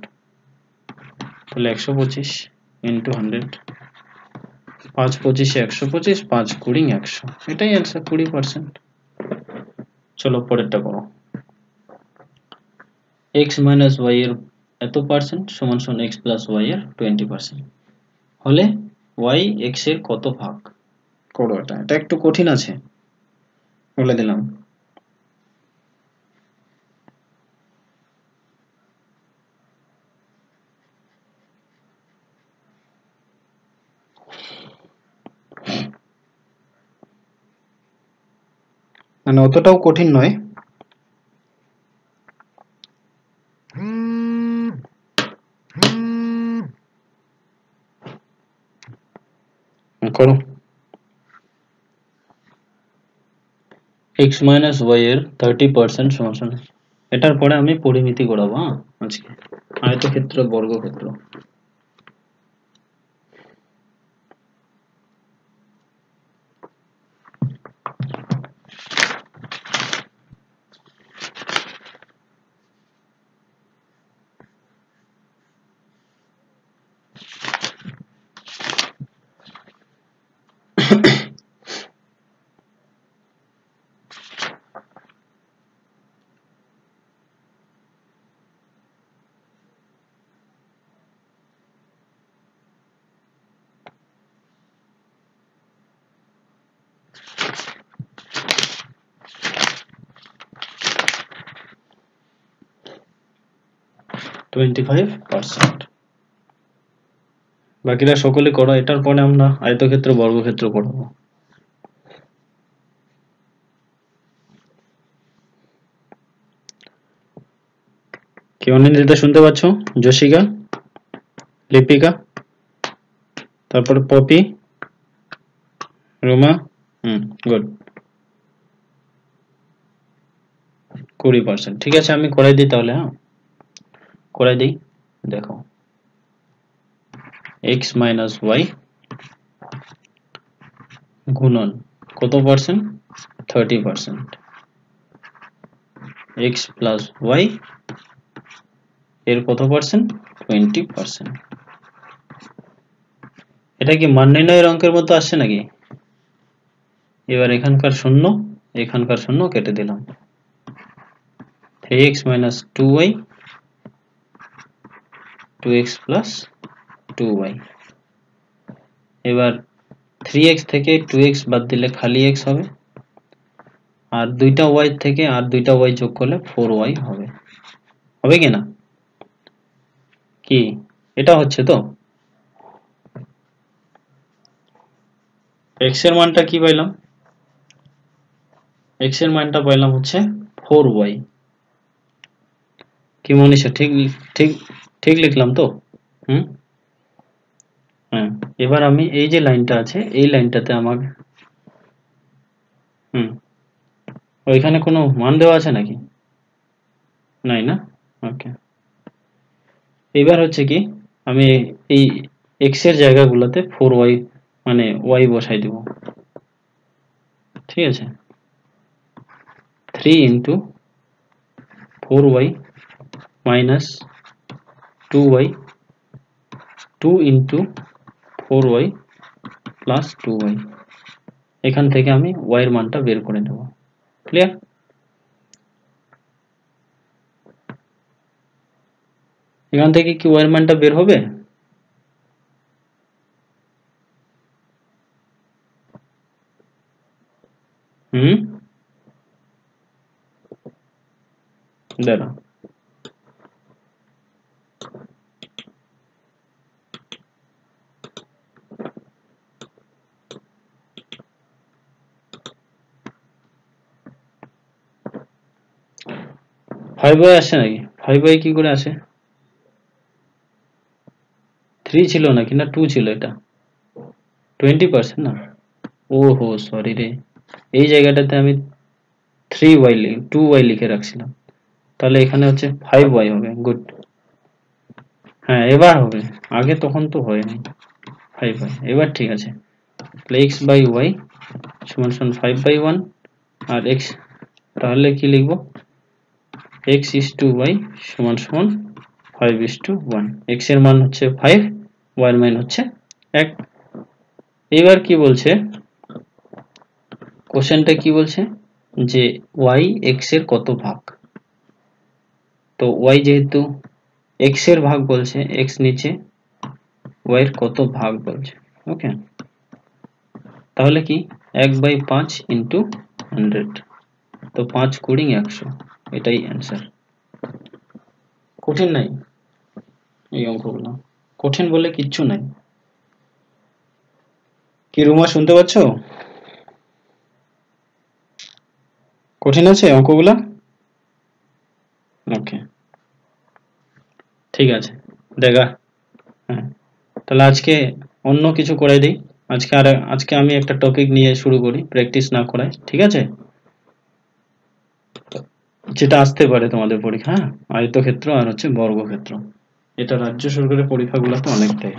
তাহলে 125 ইন্টু 100, 5 25 125, 5 20 100, এটাই অ্যান্সার, 20%। চলো পরেরটা করো। x মাইনাস ওয়াই এর এত পার্সেন্ট সমান সমান x প্লাস ওয়াই এর 20% হলে y x এর কত ভাগ? করো এটা, এটা একটু কঠিন আছে বলে দিলাম। মানে অতটাও কঠিন নয়। করো। x মাইনাস ওয়াই এর 30% সমান সমান, এটার পরে আমি পরিমিতি করাবো। হ্যাঁ, আজকে আয়তক্ষেত্র বর্গক্ষেত্র। বাকিরা সকলে করো, এটার পরে আমরা আয়তক্ষেত্র বর্গক্ষেত্র করব। কি অনিন্দিতা শুনতে পাচ্ছ? জশিকা, লিপিকা, তারপরে পপি, রোমা, গুড। 20%, ঠিক আছে আমি করাই দিই তাহলে। হ্যাঁ করাই দিই, দেখো x মাইনাস ওয়াই গুণন কত পার্সেন্ট? 30%, x প্লাস ওয়াই এর কত পার্সেন্ট? 20%। এটা কি মান নির্ণয়ের অঙ্কের মতো আসছে নাকি? এবার এখানকার শূন্য এখানকার শূন্য কেটে দিলাম, 3x minus 2y, 2x plus 2y। এবার 3x থেকে 2x বাদ দিলে খালি x হবে, আর দুইটা y থেকে আর দুইটা y যোগ করলে 4y হবে। হবে কিনা? কি এটা হচ্ছে তো? x এর মানটা কি পাইলাম? x এর মানটা পাইলাম হচ্ছে 4y। কি মনীষা, ঠিক ঠিক ঠিক লিখলাম তো? হ্যাঁ, এবার আমি এই যে লাইনটা আছে এই লাইনটাতে আমাকে ওইখানে কোনো মান দেওয়া আছে নাকি? নাই না, ওকে। এবার হচ্ছে কি আমি এই x এর জায়গাগুলোতে 4y মানে y বসাই দিব, ঠিক আছে। 3 into 4y minus 2y, 2 into 4y plus 2y। এখান থেকে আমি y এর মানটা বের করে নেব। ক্লিয়ার? এখান থেকে কি y এর মানটা বের হবে? দাঁড়া, ফাইভ ওয়াই আসে নাকি? ফাইভ ওয়াই কি করে আসে? 3 ছিল নাকি না 2 ছিল? এটা 20% না? ওহো সরি রে, এই জায়গাটাতে আমি 3y 2y লিখে রাখছিলাম, তাহলে এখানে হচ্ছে 5y হবে। গুড, হ্যাঁ এবার হবে, আগে তখন তো হয়নি। 5 এবার ঠিক আছে। তাহলে x বাই ওয়াই সমান সমান 5/1 আর x, তাহলে কি লিখবো, x is to y সমান সমান 5:1। x এর মান হচ্ছে 5, y এর মান হচ্ছে 1। এবার কি বলছে কোশ্চেনটা, কি বলছে যে y x এর কত ভাগ। তো y যেহেতু x এর ভাগ বলছে, x নিচে, y এর কত ভাগ বলছে। ওকে, তাহলে কি 1/5 ইন্টু 100, তো 5 কুড়ি 100, এটাই অ্যান্সার। কঠিন নাই এই অঙ্কগুলো, কঠিন বলে কিচ্ছু নাই। কি রুমা শুনতে পাচ্ছ? কঠিন আছে অঙ্কগুলা? ওকে ঠিক আছে, দেখা। হ্যাঁ, তাহলে আজকে অন্য কিছু করে দিই। আজকে আমি একটা টপিক নিয়ে শুরু করি, প্র্যাকটিস না করাই, ঠিক আছে? যেটা আসতে পারে তোমাদের পরীক্ষা, হ্যাঁ, আয়তক্ষেত্র আর হচ্ছে বর্গক্ষেত্র। এটা রাজ্য সরকারের পরীক্ষাগুলোতে অনেক দেয়।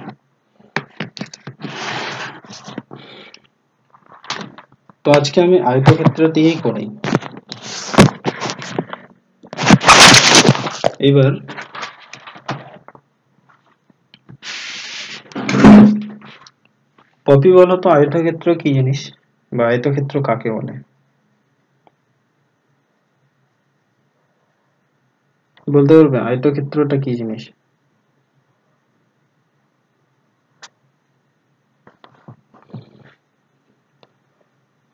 তো আজকে আমি আয়তক্ষেত্র দিয়েই করাই। এবার পপি বলো তো আয়তক্ষেত্র কি জিনিস, বা আয়তক্ষেত্র কাকে বলে? বলতে পারবে আয়তক্ষেত্রটা কি জিনিস?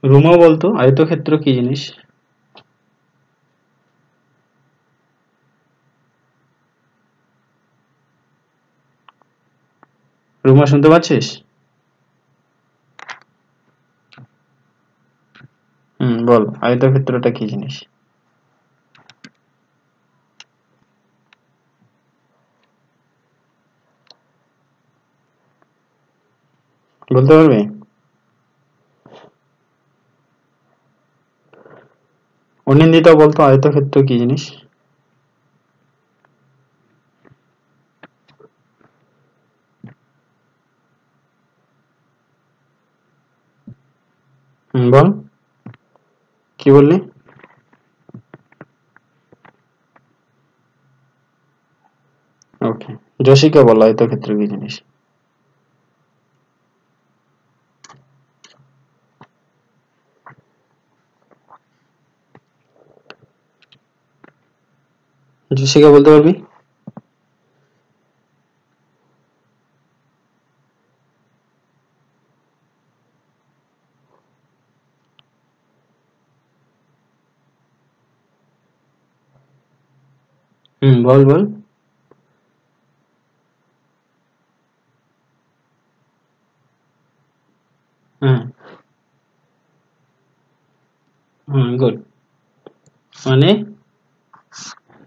রুমা বলতো আয়তক্ষেত্র কি জিনিস? রুমা শুনতে পাচ্ছিস? বল আয়তক্ষেত্রটা কি জিনিস? বলতে পারবে? অনিন্দিতা বলতো আয়তক্ষেত্র কি জিনিস? বল, কি বললি? ওকে, যশিকা বল আয়তক্ষেত্র কি জিনিস? যশিকা বলতে পারবি? বল বল। হ্যাঁ, গুড। মানে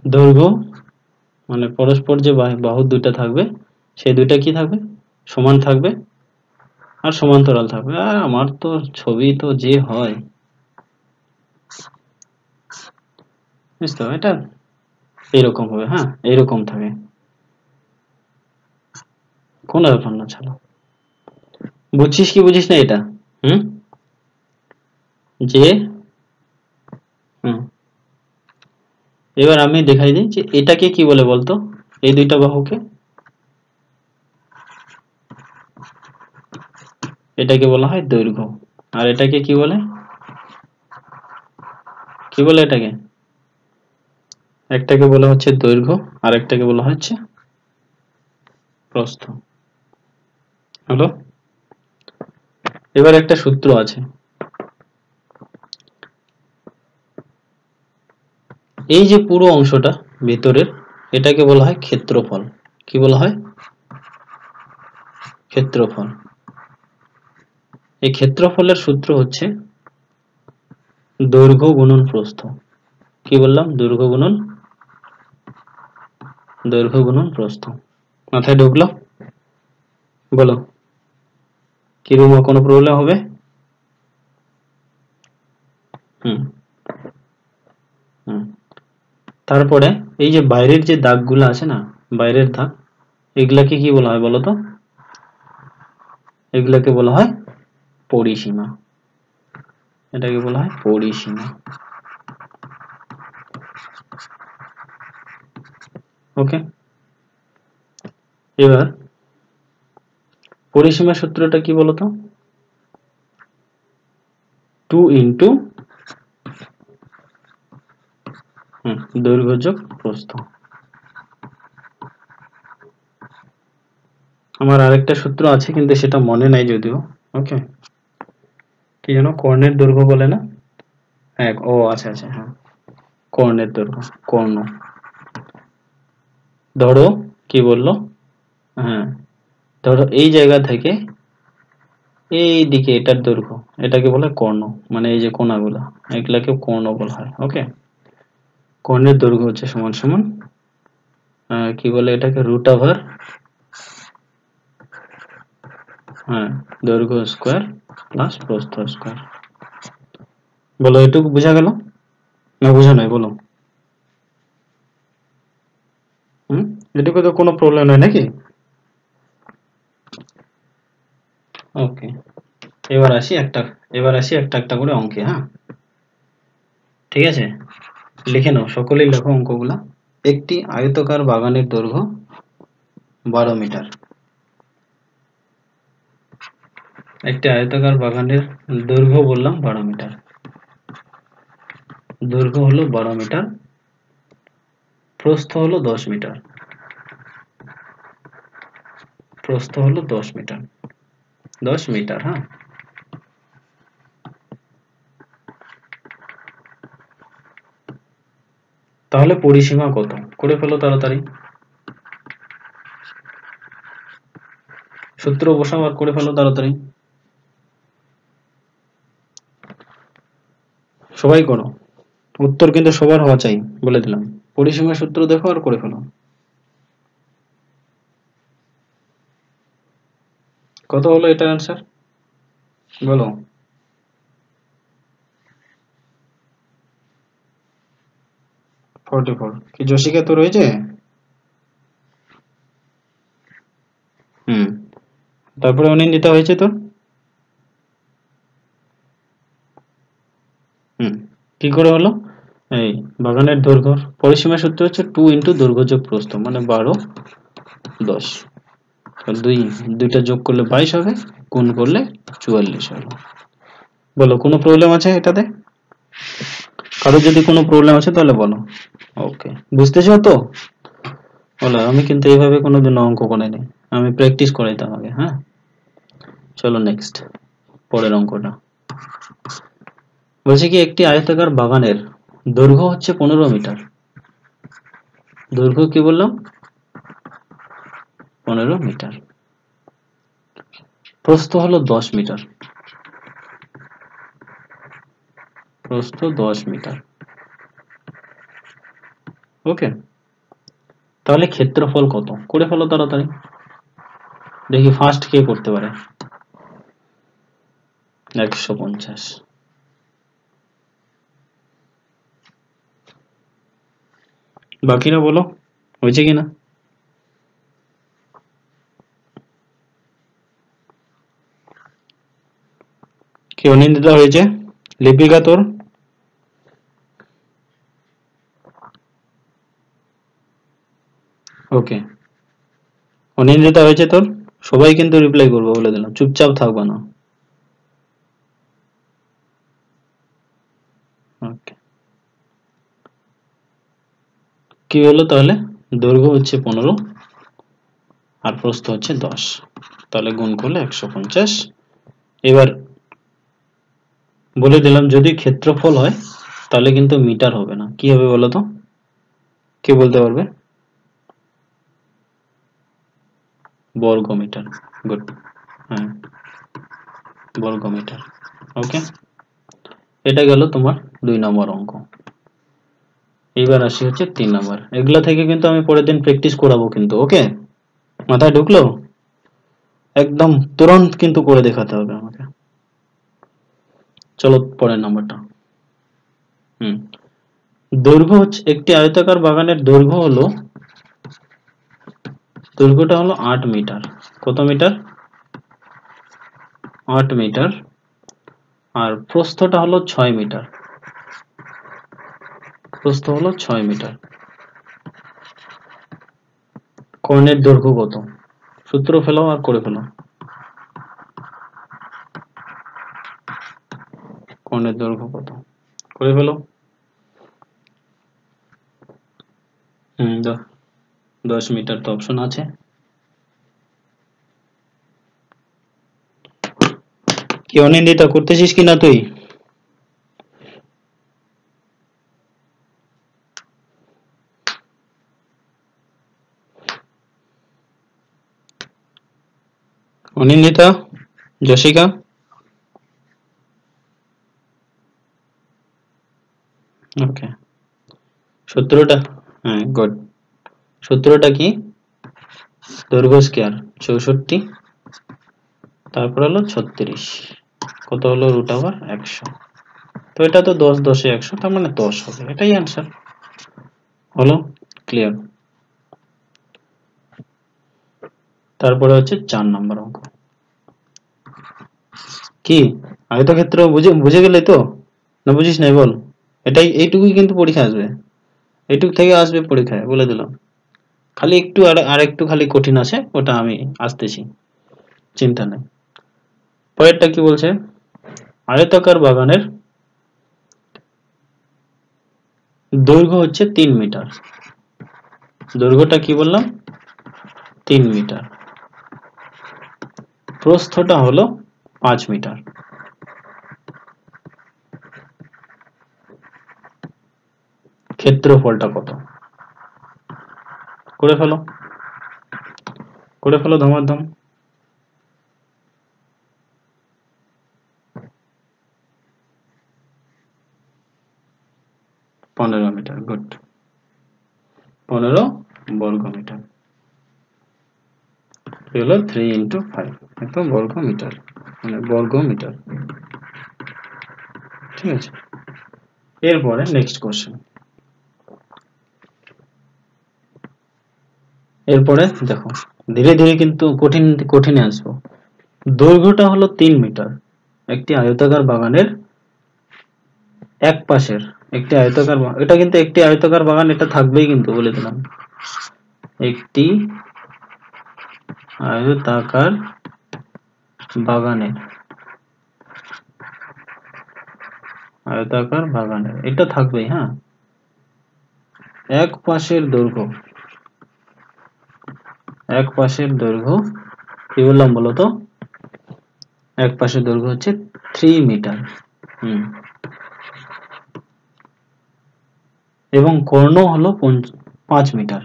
দৈর্ঘ্য, মানে পরস্পর যে বাহু দুইটা থাকবে, সেই দুইটা কি থাকবে, সমান থাকবে আর সমান্তরাল থাকবে। আর আমার তো ছবি তো যে হয়, বুঝতে হবে এটা এইরকম হবে, হ্যাঁ এইরকম থাকে, কোনো ব্যাপার না। চলো, বুঝছিস কি বুঝিস না এটা? হুম, যে হুম, এবার আমি দেখাই দিই যে এটাকে কি বলে বলতো, এই দুইটা বাহুকে, এটাকে বলা হয় দৈর্ঘ্য। আর এটাকে কি বলে, কি বলে এটাকে? একটাকে বলা হচ্ছে দৈর্ঘ্য আর একটাকে বলা হচ্ছে প্রস্থ। হলো, এবার একটা সূত্র আছে, এই যে পুরো অংশটা ভেতরের, এটাকে বলা হয় ক্ষেত্রফল। কি বলা হয়? ক্ষেত্রফল। এই ক্ষেত্রফলের সূত্র হচ্ছে দৈর্ঘ্য গুণন প্রস্থ। কি বললাম? দৈর্ঘ্য গুণন প্রস্থ। মাথায় ঢুকলো? বলো, কি রুমা কোনো প্রবলেম হবে? হুম হুম তারপরে এই যে বাইরের যে দাগগুলো আছে না, বাইরের দাগ, এগুলাকে কি বলা হয় বলো তো? এগুলাকে বলা হয় পরিসীমা। এটাকে বলা হয় পরিসীমা। ওকে, এবার পরিসীমা সূত্রটা কি বলতো? 2 ইন্টু দৈর্ঘ্য যোগ প্রস্থ। আমার আরেকটা সূত্র আছে কিন্তু সেটা মনে নাই যদিও। ওকে, কি যেন কর্ণের দৈর্ঘ্য বলে না? হ্যাঁ, ও আচ্ছা আচ্ছা, হ্যাঁ, কর্ণের দৈর্ঘ্য, কর্ণ। ধরো কি বললো, হ্যাঁ, ধরো এই জায়গা থেকে এই দিকে এটার দৈর্ঘ্য, এটাকে বলে কর্ণ, মানে এই যে কোণাগুলা, এগুলাকে কর্ণ বলা হয়। ওকে, কর্ণের দৈর্ঘ্য হচ্ছে সমান সমান কি বলে এটাকে, রুট ওভার দৈর্ঘ্য স্কয়ার প্লাস প্রস্থ স্কয়ার। বলো এটুকু বোঝা গেল না বোঝা নাই বলো? এটুকু তো কোনো প্রবলেম নাই নাকি? ওকে, এবার আসি একটা একটা করে অঙ্কে। হ্যাঁ, ঠিক আছে, লিখে নাও, সকলেই লেখো অঙ্কগুলা। একটি আয়তাকার বাগানের দৈর্ঘ্য 12 মিটার। একটি আয়তাকার বাগানের দৈর্ঘ্য বললাম 12 মিটার, দৈর্ঘ্য হলো 12 মিটার, প্রস্থ হলো 10 মিটার, প্রস্থ হলো 10 মিটার, 10 মিটার। হ্যাঁ, তাহলে পরিসীমা কত করে ফেলো তাড়াতাড়ি, সূত্র বসাও আর করে ফেলো তাড়াতাড়ি, সবাই করো। উত্তর কিন্তু সবার হওয়া চাই, বলে দিলাম। পরিসীমার সূত্র দেখো আর করে ফেলো। কত হলো এটার অ্যান্সার বলো? 44। কি জসিকা তো রয়েছে? তারপরে অনিন্দিতা হয়েছে তোর? কি করে হলো? এই বাগানের দৈর্ঘ্য পরিসীমা সূত্র হচ্ছে 2 ইন্টু দৈর্ঘ্য যোগ প্রস্থ, মানে 12 10, দুইটা যোগ করলে 22 হবে, গুণ করলে 44 হলো। বলো কোনো প্রবলেম আছে এটাতে? কারো যদি কোনো প্রবলেম আছে তাহলে বলো। ওকে, বুঝতেছো তো? বলো, আমি কিন্তু এইভাবে কোনোদিন অঙ্ক করাইনি, আমি প্র্যাকটিস করাইতাম আগে। হ্যাঁ, চলো নেক্সট, পরের অঙ্কটা বলছে কি একটি আয়তাকার বাগানের দৈর্ঘ্য হচ্ছে 15 মিটার। দৈর্ঘ্য কি বললাম? 15 মিটার, প্রস্থ হলো 10 মিটার, প্রস্থ 10 মিটার। ওকে, তাহলে ক্ষেত্রফল কত করে ফেলো তাড়াতাড়ি, দেখি ফার্স্ট কে করতে পারে। 150। বাকিরা বলো হয়েছে কিনা? কি অনিন্দিতা হয়েছে? লিপিকা তোর? ওকে, অনিন্দিতা হয়েছে তোর? সবাই কিন্তু রিপ্লাই করবো বলে দিলাম, চুপচাপ থাকবা না। ওকে, কি হলো তাহলে? দৈর্ঘ্য হচ্ছে 15 আর প্রস্থ হচ্ছে 10, তাহলে গুণ করলে 150। এবার বলে দিলাম যদি ক্ষেত্রফল হয় তাহলে কিন্তু মিটার হবে না, কি হবে বলো তো? কে বলতে পারবে? বর্গ মিটার। গুড, হ্যাঁ, বর্গ মিটার। ওকে, এটা গেল তোমার 2 নম্বর অঙ্ক। এইবার আসি হচ্ছে 3 নম্বর। এগুলা থেকে কিন্তু আমি পরের দিন প্র্যাকটিস করাবো কিন্তু। ওকে, মাথায় ঢুকলো? একদম তুরন্ত কিন্তু করে দেখাতে হবে আমাকে। চলো পরের নাম্বারটা। দৈর্ঘ্য হচ্ছে একটি আয়তাকার বাগানের দৈর্ঘ্য হলো দৈর্ঘ্যটা হলো 8 মিটার। কত মিটার? 8 মিটার। আর প্রস্থটা হলো 6 মিটার। প্রস্থ হলো 6 মিটার। কর্ণের দৈর্ঘ্য কত? সূত্র ফেলো আর করে ফেলো। কর্ণের দৈর্ঘ্য কত করে ফেলো। 10 মিটার তো অপশন আছে। কি অনিন্দিতা করতেছিস কিনা তুই? অনিন্দিতা, যশিকা, ওকে। সূত্রটা, হ্যাঁ গুড। সূত্রটা কি? দৈর্ঘ্য স্কয়ার 64, তারপর হলো 36, কত হলো √100। তো এটা তো 10 10 100, তার মানে 10 হবে, এটাই आंसर হলো। ক্লিয়ার? তারপরে হচ্ছে 4 নম্বর অঙ্ক। কি আয়তক্ষেত্র বুঝে বুঝে গেলে তো, না বুঝিস নাই বল? এটাই, এইটুকুই কিন্তু পরীক্ষা আসবে, এইটুক থেকে আসবে পরীক্ষায়, বলে দিলাম। খালি একটু আর একটু খালি কঠিন আছে, ওটা আমি আসতেছি, চিন্তা নেই। পরেরটা কি বলছে? আয়তাকার বাগানের দৈর্ঘ্য হচ্ছে 3 মিটার। দৈর্ঘ্যটা কি বললাম? 3 মিটার। প্রস্থটা হলো 5 মিটার। ক্ষেত্রফলটা কত? করে ফেলো, করে ফেলো ধমাধম। 15 মিটার, গুড। 15 বর্গ মিটার। হলো 3 × 5, একদম বর্গ মিটার, মানে বর্গ মিটার। ঠিক আছে, এরপরে নেক্সট কোশ্চেন। এরপরে দেখো, ধীরে ধীরে কিন্তু কঠিন কঠিনে আসবো। দৈর্ঘ্যটা হলো 3 মিটার। একটি আয়তাকার বাগানের এক পাশের, একটি আয়তাকার, এটা কিন্তু একটি আয়তাকার বাগান, এটা থাকবেই কিন্তু, বলে দিলাম। একটি আয়তাকার বাগানের, আয়তাকার বাগানের এটা থাকবেই, হ্যাঁ। এক পাশের দৈর্ঘ্য, এক পাশের দৈর্ঘ্য কি বললাম বলতো? এক পাশের দৈর্ঘ্য হচ্ছে 3 মিটার। এবং কর্ণ হলো 5 মিটার,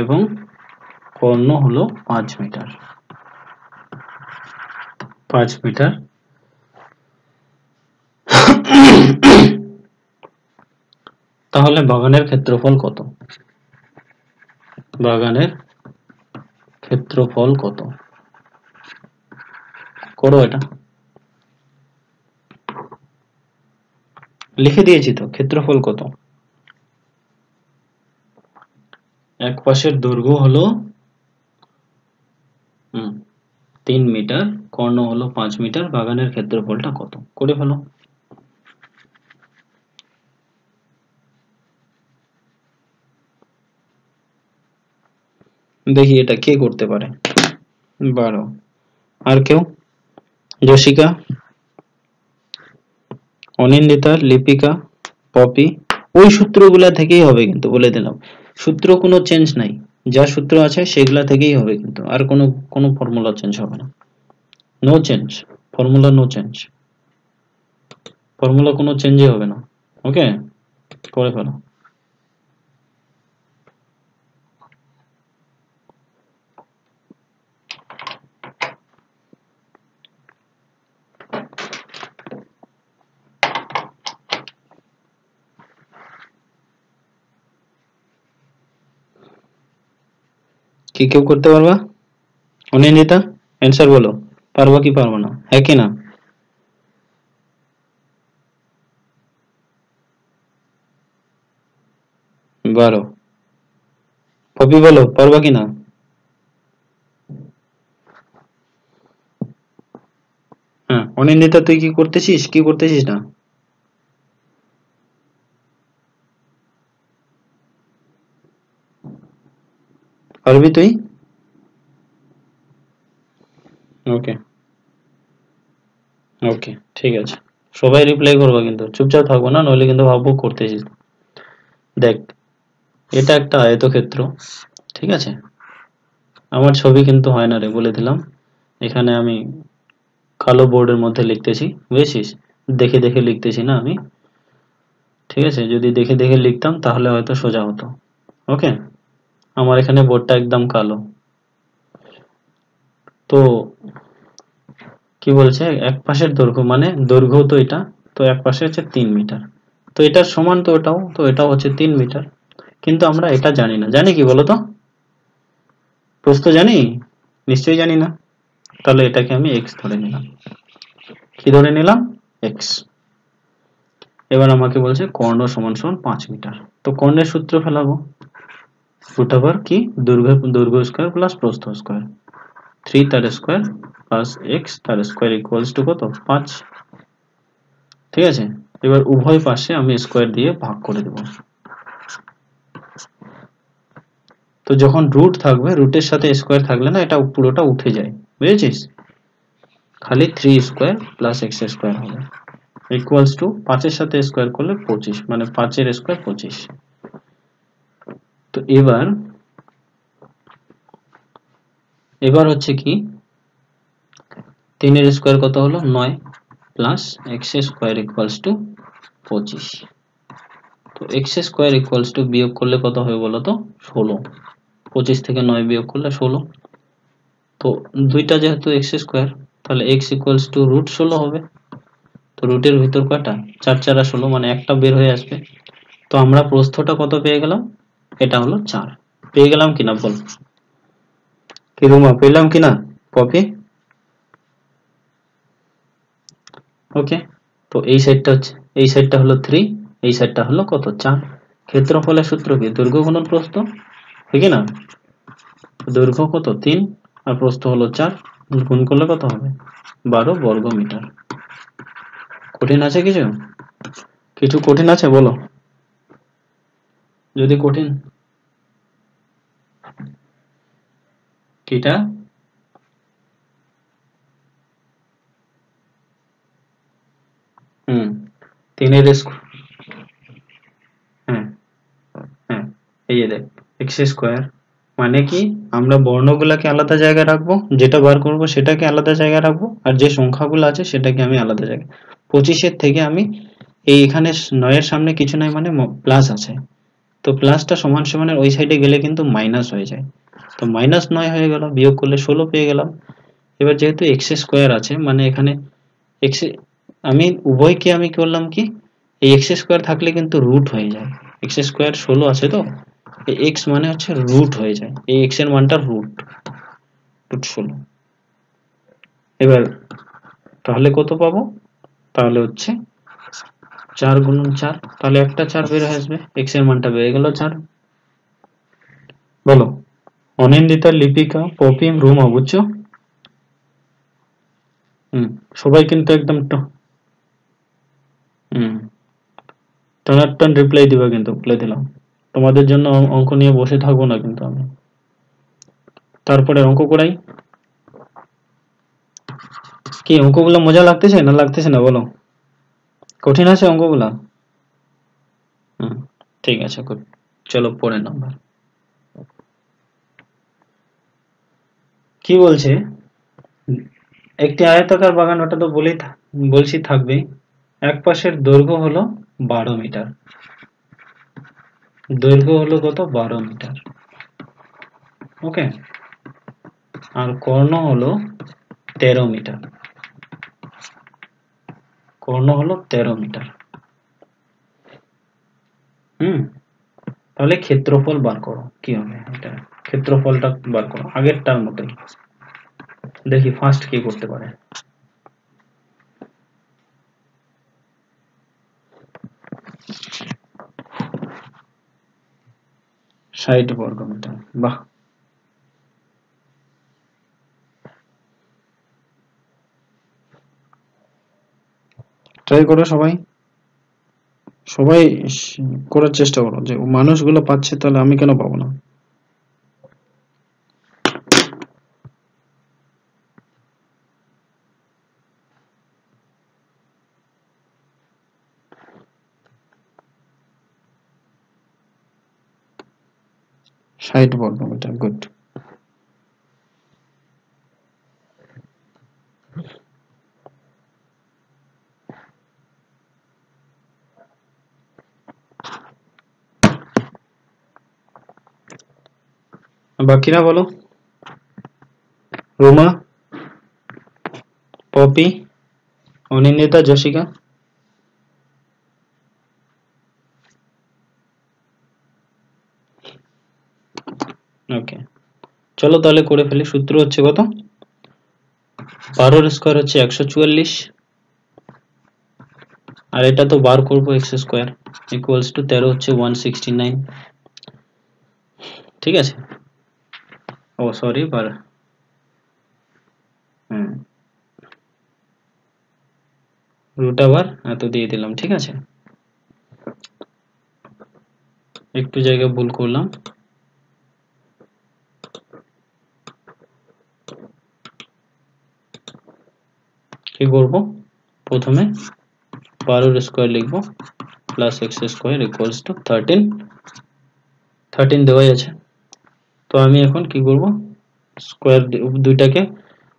এবং কর্ণ হলো 5 মিটার, 5 মিটার। তাহলে বাগানের ক্ষেত্রফল কত? বাগানের ক্ষেত্রফল কত? করো এটা, লিখে দিয়েছি তো, ক্ষেত্রফল কত? এক পাশের দৈর্ঘ্য হলো 3 মিটার, কর্ণ হলো 5 মিটার, বাগানের ক্ষেত্রফলটা কত? করে ফেলো। দেখি এটা কে করতে পারে। 12। আর কেউ? যশিকা, অনিন্দিতা, লিপিকা, পপি? ওই সূত্রগুলা থেকেই হবে কিন্তু, বলে দিলাম। সূত্র কোনো চেঞ্জ নাই, যা সূত্র আছে সেগুলা থেকেই হবে কিন্তু, আর কোনো কোনো ফর্মুলা চেঞ্জ হবে না। No change, formula no change, formula কোনো চেঞ্জই হবে না। ওকে, করে ফেলো। কি কেউ করতে পারবা? অনিন্দিতা, অ্যান্সার বলো, পারবা কি পারবা না, হ্যাঁ কি না? 12। কপি বলো, পারবা কিনা? হ্যাঁ, অনিন্দিতা তুই কি করতেছিস না? পারবি তুই? ওকে ওকে, ঠিক আছে। সবাই রিপ্লাই করবা, কিন্তু চুপচাপ থাকবো না, নইলে কিন্তু ভাববো করতেছিস। দেখ, এটা একটা আয়তক্ষেত্র, ঠিক আছে? আমার ছবি কিন্তু হয় না রে, বলে দিলাম। এখানে আমি কালো বোর্ডের মধ্যে লিখতেছি, বুঝেছিস? দেখে দেখে লিখতেছি না আমি, ঠিক আছে? যদি দেখে দেখে লিখতাম তাহলে হয়তো সোজা হতো। ওকে, আমার এখানে বোর্ডটা একদম কালো। তো কি বলছে, এক পাশের দৈর্ঘ্য মানে দৈর্ঘ্য তো এটা, তো এক পাশে হচ্ছে 3 মিটার, তো এটার সমান তো ওটাও, তো এটাও হচ্ছে 3 মিটার। কিন্তু আমরা এটা জানি না, জানি কি বলতো? প্রস্থ জানি? নিশ্চয়ই জানি না। তাহলে এটাকে আমি এক্স ধরে নিলাম। কি ধরে নিলাম? এক্স। এবার আমাকে বলছে কর্ণ সমান সমান 5 মিটার। তো কর্ণের সূত্র ফেলাবো, রুট ওভার কি, দৈর্ঘ্য স্কয়ার প্লাস প্রস্থ স্কয়ার, 3 তার স্কয়ার প্লাস এক্স তার স্কয়ার ইকুয়ালস টু কত? 5। ঠিক আছে, এবার উভয় পাশে আমি স্কয়ার দিয়ে ভাগ করে দেব। তো যখন রুট থাকবে, রুটের সাথে স্কয়ার থাকলে না এটা পুরোটা উঠে যায়, বুঝেছিস? খালি 3 স্কয়ার প্লাস এক্স স্কয়ার হবে ইকুয়ালস টু 5 এর সাথে স্কয়ার করলে 25, মানে 5 এর স্কয়ার 25। তো এবার হচ্ছে কি, 3 এর স্কয়ার কত হলো? 9 plus x square equals two 25। তো এক্স স্কয়ার ইকুয়ালস টু বিয়োগ করলে কত হবে বলো তো? 16। 25 থেকে 9 বিয়োগ করলে 16। তো দুইটা যেহেতু এক্স স্কয়ার, তাহলে এক্স ইকুয়ালস টু রুট 16 হবে। তো রুটের ভিতর কয়টা? 4 4 16, মানে একটা বের হয়ে আসবে। তো আমরা প্রস্থটা কত পেয়ে গেলাম? এটা হলো 4। পেয়ে গেলাম কিনা বল? কি রুমা, পেলাম কিনা? কপি। ওকে, তো এই সাইডটা হলো 3, এই সাইডটা হলো কত? 4। ক্ষেত্রফলের সূত্র কি? দৈর্ঘ্য গুণন প্রস্থ, ঠিক না? দৈর্ঘ্য কত? 3 আর প্রস্থ হলো 4, গুণ করলে কত হবে? 12 বর্গ মিটার। কঠিন আছে কিছু? কিছু কঠিন আছে বলো, যদি কঠিন। কিটা? হুম, 3 এর হ্যাঁ হ্যাঁ, এই যে দেখ, এক্স স্কোয়ার মানে কি, আমরা বর্ণগুলোকে আলাদা জায়গায় রাখবো, যেটা বার করব সেটাকে আলাদা জায়গায় রাখবো, আর যে সংখ্যাগুলো আছে সেটাকে আমি আলাদা জায়গায়। 25-এর থেকে আমি এই এখানে 9-এর সামনে কিছু নাই, মানে প্লাস আছে, তো প্লাসটা সমান সমানের ওই সাইডে গেলে কিন্তু মাইনাস হয়ে যায়। তো -9 হয়ে গেল, বিয়োগ করলে 16 পেয়ে গেলাম। এবার যেহেতু এক্স স্কোয়ার আছে, মানে এখানে এক্স, আমি উভয়কে আমি করলাম কি, এই এক্স স্কোয়ার থাকলে কিন্তু রুট হয়ে যায়। এক্স স্কোয়ার 16 আছে, তো এক্স মানে হচ্ছে রুট হয়ে যায়, এই এক্স এর মানটা রুট, রুট 16। এবার তাহলে কত পাবো? তাহলে হচ্ছে 4 গুণন 4, তাহলে একটা 4 বের হয়ে আসবে, এক্স এর মানটা বেড়ে গেল 4। বলো, অনিন্দিতা, লিপিকা, পপিম, রুমা, বুঝছো? হুম, সবাই কিন্তু একদম হুম, টানাটান রিপ্লাই দিবা কিন্তু, বলে দিলাম। তোমাদের জন্য অঙ্ক নিয়ে বসে থাকবো না কিন্তু আমি। তারপরে অঙ্ক করাই। কি অঙ্কগুলো মজা লাগতেছে না লাগতেছে না বলো? কঠিন আছে অঙ্কগুলা? হুম, ঠিক আছে, গুড। চলো পরের নাম্বার। কি বলছে, একটি আয়তাকার বাগান, ওটা তো বলছি থাকবেই। এক পাশের দৈর্ঘ্য হলো 12 মিটার, দৈর্ঘ্য হলো কত? 12 মিটার। ওকে, আর কর্ণ হলো 13 মিটার, কর্ণ হলো 13 মিটার। হুম, তাহলে ক্ষেত্রফল বার করো, কি হবে এটা? ক্ষেত্রফলটা বার করো আগেরটার মতোই। দেখি ফার্স্ট কি করতে পারে। 60 বর্গ মিটার। বাহ, ট্রাই করো সবাই, সবাই করার চেষ্টা করো, যে মানুষগুলো পাচ্ছে তাহলে আমি কেন পাবো না। ষাট বর্গ মিটার, গুড। বাকিরা বলো, রুমা, পপি, অনিন্দিতা, যশিকা। ওকে, চলো তাহলে করে ফেলি। সূত্র হচ্ছে কত, 12 স্কোয়ার হচ্ছে 144, আর এটা তো বার করবো এক্স স্কোয়ার ইকুয়ালস টু 13 হচ্ছে 169। ঠিক আছে, ও সরি বার, রুট আবার এত দিয়ে দিলাম। ঠিক আছে, একটু জায়গা ভুল করলাম। কি করব, প্রথমে 12 স্কোয়ার লিখবো plus x square equals two 13 দেওয়াই আছে। তো আমি এখন কি করব, স্কোয়ার দুইটাকে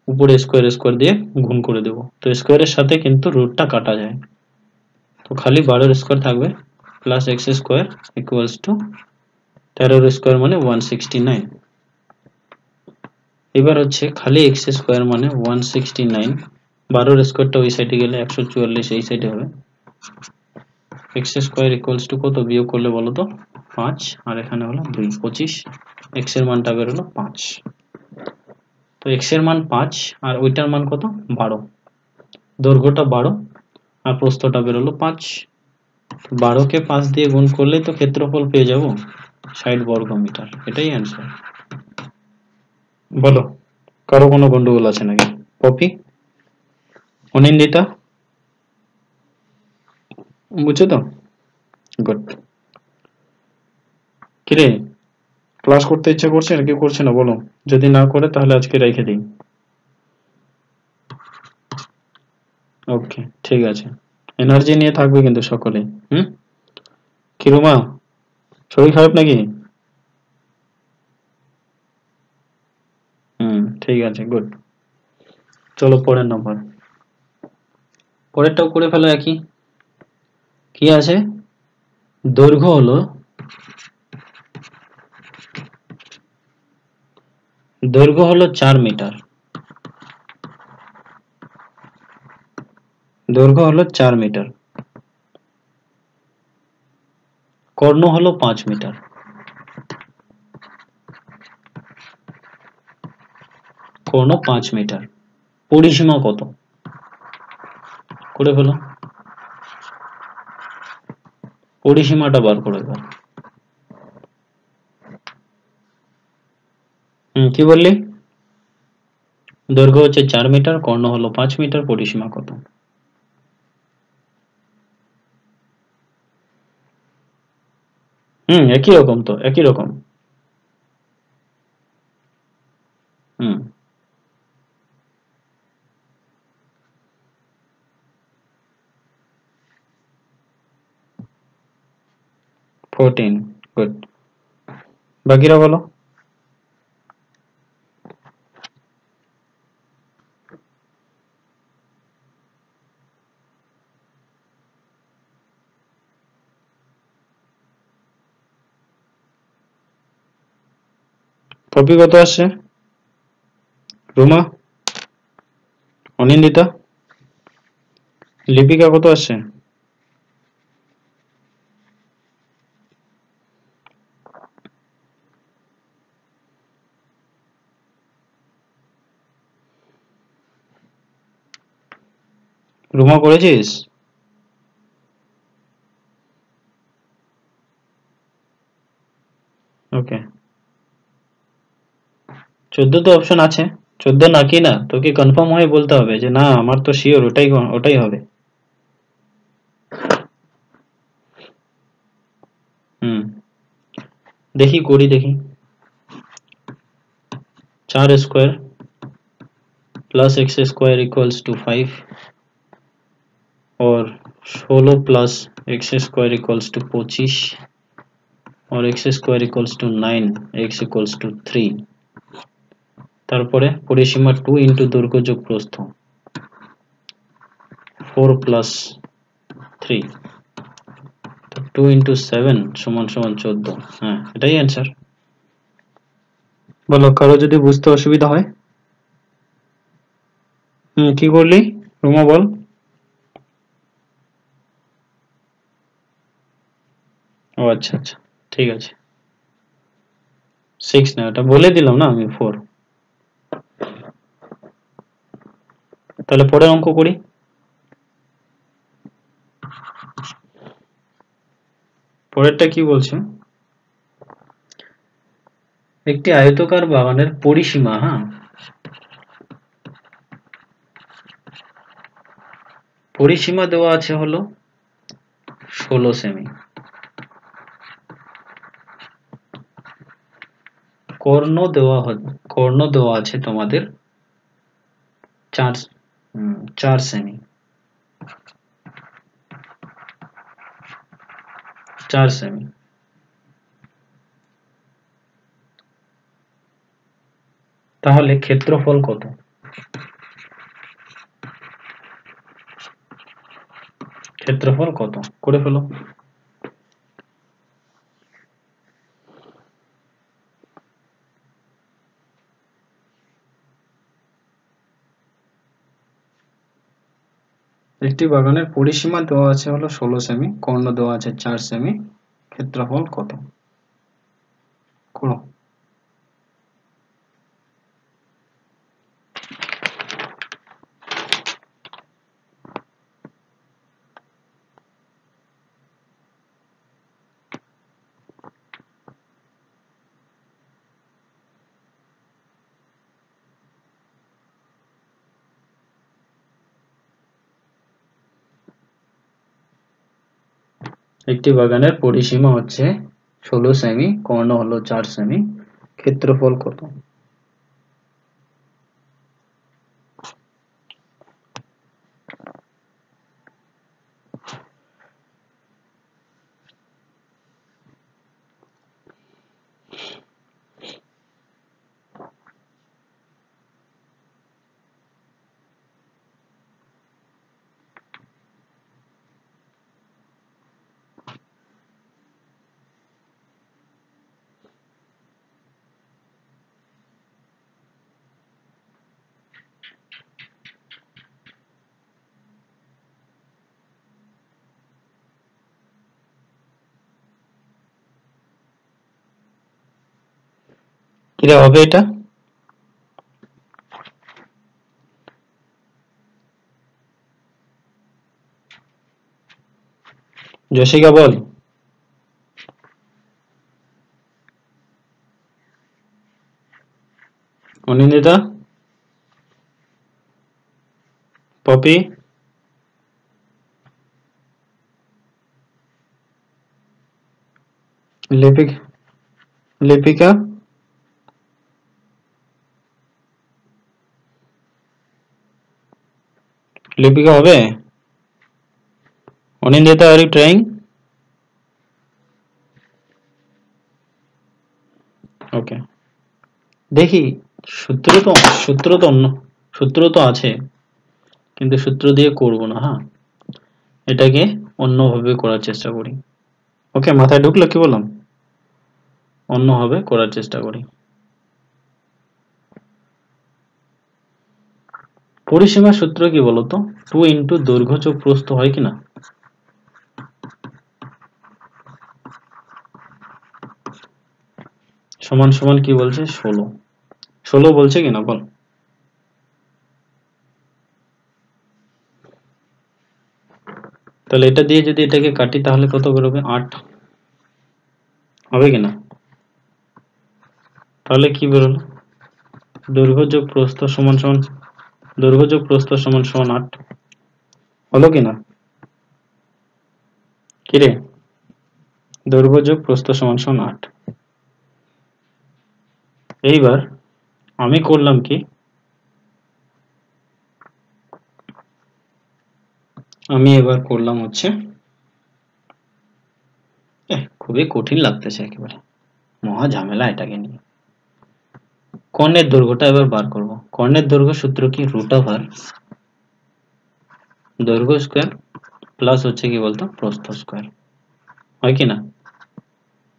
উপরে স্কোয়ার স্কোয়ার দিয়ে গুণ করে দেব। তো স্কোয়ারের সাথে কিন্তু রুটটা কাটা যায়, তো খালি 12 স্কোয়ার থাকবে plus x square equals two 13 square মানে 169। এবার হচ্ছে খালি এক্স স্কোয়ার মানে 169, 12 স্কোয়ারটা ওই সাইডে গেলে 144 এই সাইডে হবে। এক্স স্কোয়ার ইকুয়ালস টু কত বিয়োগ করলে বলো তো, 5, আর এখানে হলো 2, 25, এক্স এর মানটা বের হলো 5। তো এক্স এর মান 5 আর ওইটার মান কত, 12, দৈর্ঘ্যটা 12 আর প্রস্থটা বের হলো 5। 12 কে 5 দিয়ে গুণ করলেই তো ক্ষেত্রফল পেয়ে যাব 60 বর্গ মিটার, এটাই অ্যান্সার। বলো, কারো কোনো গন্ডগোল আছে নাকি? পপি, অনিন্দিতা, বুঝছো তো? গুড। কিরে, ক্লাস করতে ইচ্ছা করছে নাকি করছে না বলো, যদি না করে তাহলে আজকে রেখে দিই। ওকে, ঠিক আছে, এনার্জি নিয়ে থাকবে কিন্তু সকলে। হুম, কি রুমা, শরীর খারাপ নাকি? ঠিক আছে, গুড। চলো পরের নম্বর, পরেরটাও করে ফেলো একই। কি আছে, দৈর্ঘ্য হলো, দৈর্ঘ্য হলো 4 মিটার, দৈর্ঘ্য হলো 4 মিটার, কর্ণ হলো 5 মিটার, কর্ণ 5 মিটার, পরিসীমা কত, করে ফেলো, পরিসীমাটা বার করে দাও। কি বললি, দৈর্ঘ্য হচ্ছে 4 মিটার, কর্ণ হলো 5 মিটার, পরিসীমা কত? একই রকম, তো একই রকম। 14, গুড। বাকিরা বলো, পপি কত আসছে, রুমা, অনিন্দিতা, লিপিকা কত আসছে? রুমা করেছিস? ওকে, 14 তো অপশন আছে, 14 নাকি না তোকে কনফার্ম হয়ে বলতে হবে যে না আমার তো শিওর ওটাই ওটাই হবে। হুম, দেখি করি দেখি। 4 square plus X square equals to 5 और 16 plus X square equals to 25 और X square equals to 9 X equals to 3 তারপরে পরিসীমা 2 ইনটু দৈর্ঘ্য যোগ প্রস্থ 4 প্লাস 3 তো 2 ইনটু 7 সমান সমান 14। হ্যাঁ এটাই অ্যান্সার। বলো কারো যদি বুঝতে অসুবিধা হয়। কি করলি রুমা বল। ও আচ্ছা আচ্ছা ঠিক আছে, 6 না ওটা বলে দিলাম না আমি 4। তাহলে পরের অঙ্ক করি। পরেরটা কি বলছে, একটি আয়তাকার বাগানের পরিসীমা, হ্যাঁ পরিসীমা দেওয়া আছে হলো 16 সেমি, কর্ণ দেওয়া আছে তোমাদের 4 সেমি, 4 সেমি। তাহলে ক্ষেত্রফল কত? ক্ষেত্রফল কত করে ফেলো। একটি বাগানের পরিসীমা দেওয়া আছে হলো 16 সেমি, কর্ণ দেওয়া আছে 4 সেমি, ক্ষেত্রফল কত করো। একটি বাগানের পরিসীমা হচ্ছে 16 সেমি, কর্ণ হলো 4 সেমি, ক্ষেত্রফল কত? কিরা হবে এটা? জশিকা বল। অনিন্দিতা, পপি, লিপিকা, লিপিকা হবে? Anindita are you trying? Okay দেখি, সূত্র তো আছে কিন্তু সূত্র দিয়ে করব না, হ্যাঁ এটাকে অন্যভাবে করার চেষ্টা করি। ওকে মাথায় ঢুকলো কি বললাম? অন্যভাবে করার চেষ্টা করি। পরিসীমার সূত্র কি বলতো? 2 ইনটু দৈর্ঘ্য যোগ প্রস্থ হয় কিনা, সমান সমান কি বলছে 16, 16 বলছে কিনা বল। তাহলে এটা দিয়ে যদি এটাকে কাটি তাহলে কত বেরোবে? 8 হবে কিনা? তাহলে কি বেরোলো, দৈর্ঘ্য যোগ প্রস্থ সমান সমান, দৈর্ঘ্য যোগ প্রস্থ সমান সমান 8 হলো কিনা? কিরে, দৈর্ঘ্য যোগ প্রস্থ সমান সমান 8। এইবার আমি করলাম কি, আমি এবার করলাম হচ্ছে, খুবই কঠিন লাগতেছে, একেবারে মহা ঝামেলা এটাকে নিয়ে। কর্ণের দৈর্ঘ্যটা এবার বার করব। কর্ণের দৈর্ঘ্য সূত্র কি, রুট ওভার দৈর্ঘ্য স্কয়ার প্লাস হচ্ছে কি বলতো প্রস্থ স্কয়ার, হয় কি না?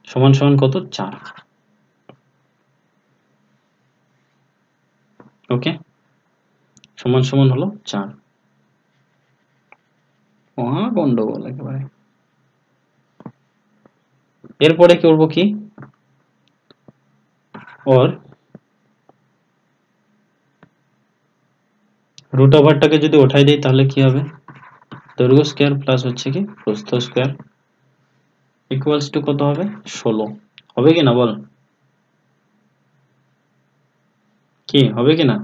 সমান সমান কত, 4। ওকে, সমান সমান হলো 4। মহা গন্ডগোল একেবারে। এরপরে করব কি, ওর রুট ওভারটাকে যদি উঠাই দেই তাহলে কি হবে, দৈর্ঘ্য স্কয়ার প্লাস হচ্ছে কি প্রস্থ স্কয়ার ইকুয়ালস টু কত হবে, 16 হবে কি না বল, কি হবে কি না?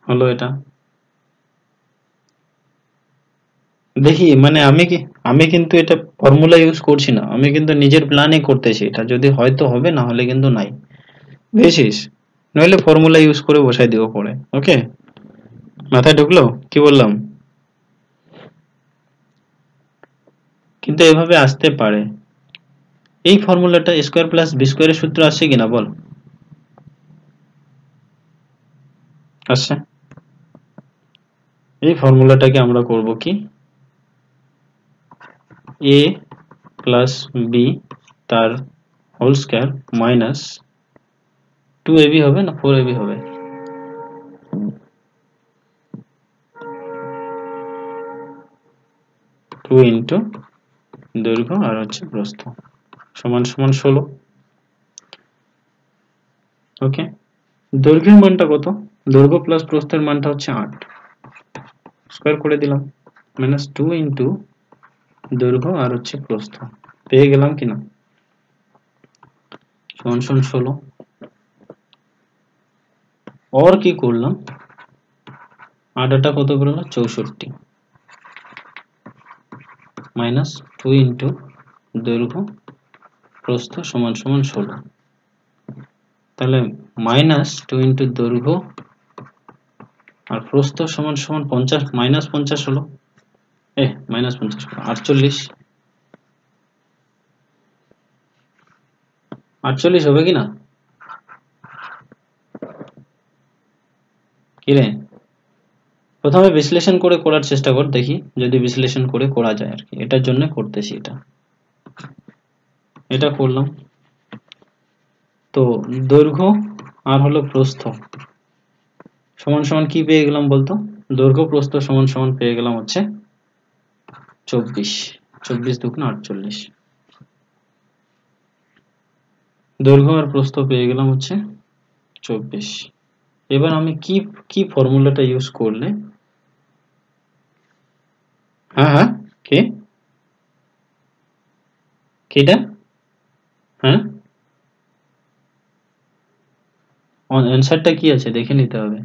হলো এটা। দেখি মানে আমি কিন্তু এটা ফর্মুলা ইউজ করছি না, আমি কিন্তু নিজের প্ল্যানে করতেছি এটা, যদি হয়তো হবে, না হলে কিন্তু নাই, বুঝেছিস? নইলে ফর্মুলা ইউজ করে বসাই দিব পরে। ওকে, মাথায় ঢুকলো কি বললাম? কিন্তু এভাবে আসতে পারে, এই ফর্মুলাটা স্কয়ার প্লাস বি স্কয়ারের সূত্র আসছে কিনা বল, আসছে। এই ফর্মুলাটাকে আমরা করব কি, a প্লাস বি তার হোল স্কয়ার মাইনাস 2ab হবে না 4ab হবে, 2 ইন্টু দৈর্ঘ্য আর হচ্ছে প্রস্থ সমান সমান 16। ওকে, দৈর্ঘ্যের মানটা কত, দৈর্ঘ্য প্লাস প্রস্থের মানটা হচ্ছে 8, স্কয়ার করে দিলাম, মাইনাস 2 ইন্টু দৈর্ঘ্য আর হচ্ছে প্রস্থ, পেয়ে গেলাম কিনা, সমান সমান 16। और কি করলাম, 8টা কত বেরোলো, 64 মাইনাস 2 ইন্টু দৈর্ঘ্য প্রস্থ সমান সমান 16, তাহলে মাইনাস 2 ইন্টু দৈর্ঘ্য আর প্রস্থ সমান সমান 50 মাইনাস 50 হলো, মাইনাস 50 48, 48 হবে কি না? কি রে, প্রথমে বিশ্লেষণ করে করার চেষ্টা কর, দেখি যদি বিশ্লেষণ করে করা যায় আর কি, এটার জন্য করতেছি এটা। এটা করলাম তো, দৈর্ঘ্য আর হলো প্রস্থ সমান সমান কি পেয়ে গেলাম বলতো, দৈর্ঘ্য প্রস্থ সমান সমান পেয়ে গেলাম হচ্ছে 24, 24 দুগুণ 48, দৈর্ঘ্য আর প্রস্থ পেয়ে গেলাম হচ্ছে 24। এবার আমি কি কি ফর্মুলাটা ইউজ করলে, হ্যাঁ হ্যাঁ কি কিটা, হ্যাঁ অ্যান্সারটা কি আছে দেখে নিতে হবে।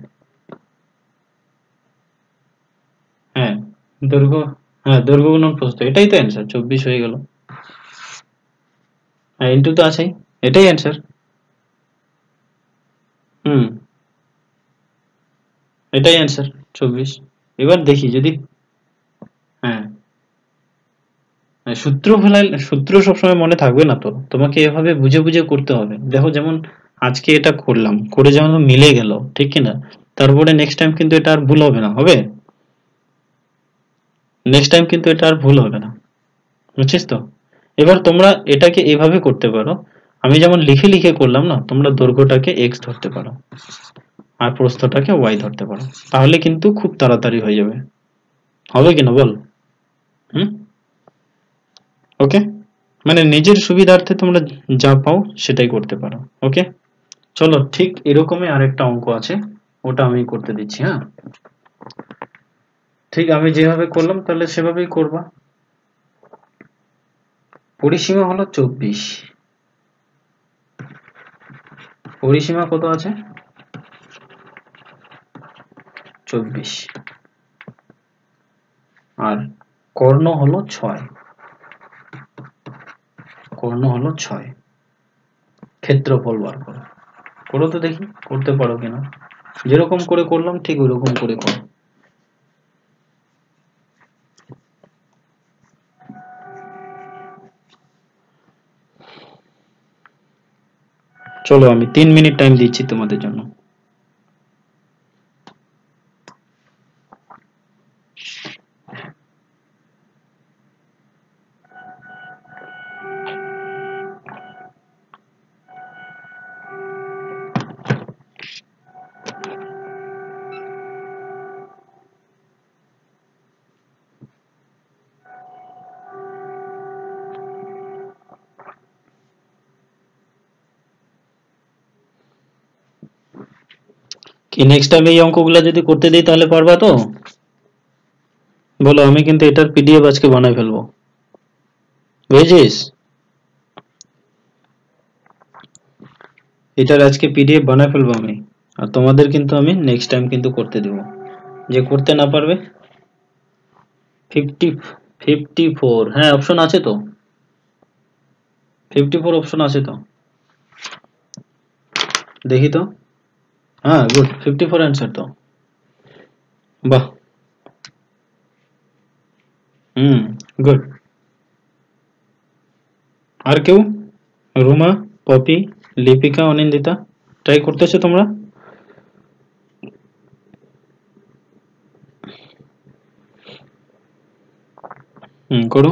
হ্যাঁ দৈর্ঘ্য, হ্যাঁ দৈর্ঘ্য গুণন প্রস্থ, এটাই তো অ্যান্সার, 24 হয়ে গেল। হ্যাঁ ইন্টু তো আছেই, এটাই অ্যান্সার। হুম, এটাই অ্যান্সার 24। এবার দেখি যদি, হ্যাঁ সূত্র ফেলাইলে সূত্র সবসময় মনে থাকবে না তো, তোমাকে এভাবে বুঝে বুঝে করতে হবে। দেখো যেমন আজকে এটা করলাম, করে যেমন মিলে গেল, ঠিক কিনা, তারপরে নেক্সট টাইম কিন্তু এটা আর ভুল হবে না, হবে নেক্সট টাইম কিন্তু এটা আর ভুল হবে না, বুঝছিস তো? এবার তোমরা এটাকে এভাবে করতে পারো, আমি যেমন লিখে লিখে করলাম না, তোমরা দৈর্ঘ্যটাকে x ধরতে পারো আর প্রস্থটাকে y ধরতে পারো, তাহলে কিন্তু খুব তাড়াতাড়ি হয়ে যাবে, হবে কিনা বল? হুম, ওকে, মানে নিজের সুবিধার্থে তোমরা যা পাও সেটাই করতে পারো। ওকে, চলো ঠিক এরকমই আরেকটা অঙ্ক আছে, ওটা আমি করতে দিচ্ছি। হ্যাঁ, ঠিক আমি যেভাবে করলাম তাহলে সেভাবেই করবা। পরিসীমা হলো 24, পরিসীমা কত আছে 24 আর কর্ণ হলো 6 ক্ষেত্রফল বার করো করো তো দেখি করতে পারো কিনা যেরকম করে করলাম ঠিক ওরকম করে করো চলো আমি 3 মিনিট টাইম দিচ্ছি তোমাদের জন্য কি নেক্সট টাইম এই অঙ্কগুলো যদি করতে দিই তাহলে পারবা তো বলো আমি কিন্তু এটার পিডিএফ আজকে বানাই ফেলবো বুঝেছিস এটার আজকে পিডিএফ বানাই ফেলবো আমি আর তোমাদের কিন্তু আমি নেক্সট টাইম কিন্তু করতে দেব যে করতে না পারবে 54 হ্যাঁ অপশন আছে তো 54 অপশন আছে তো দেখি তো হ্যাঁ গুড 54 অ্যান্সার তো বাহ গুড আর কেউ রুমা পপি লিপিকা অনিন্দিতা ট্রাই করতেছো তোমরা করো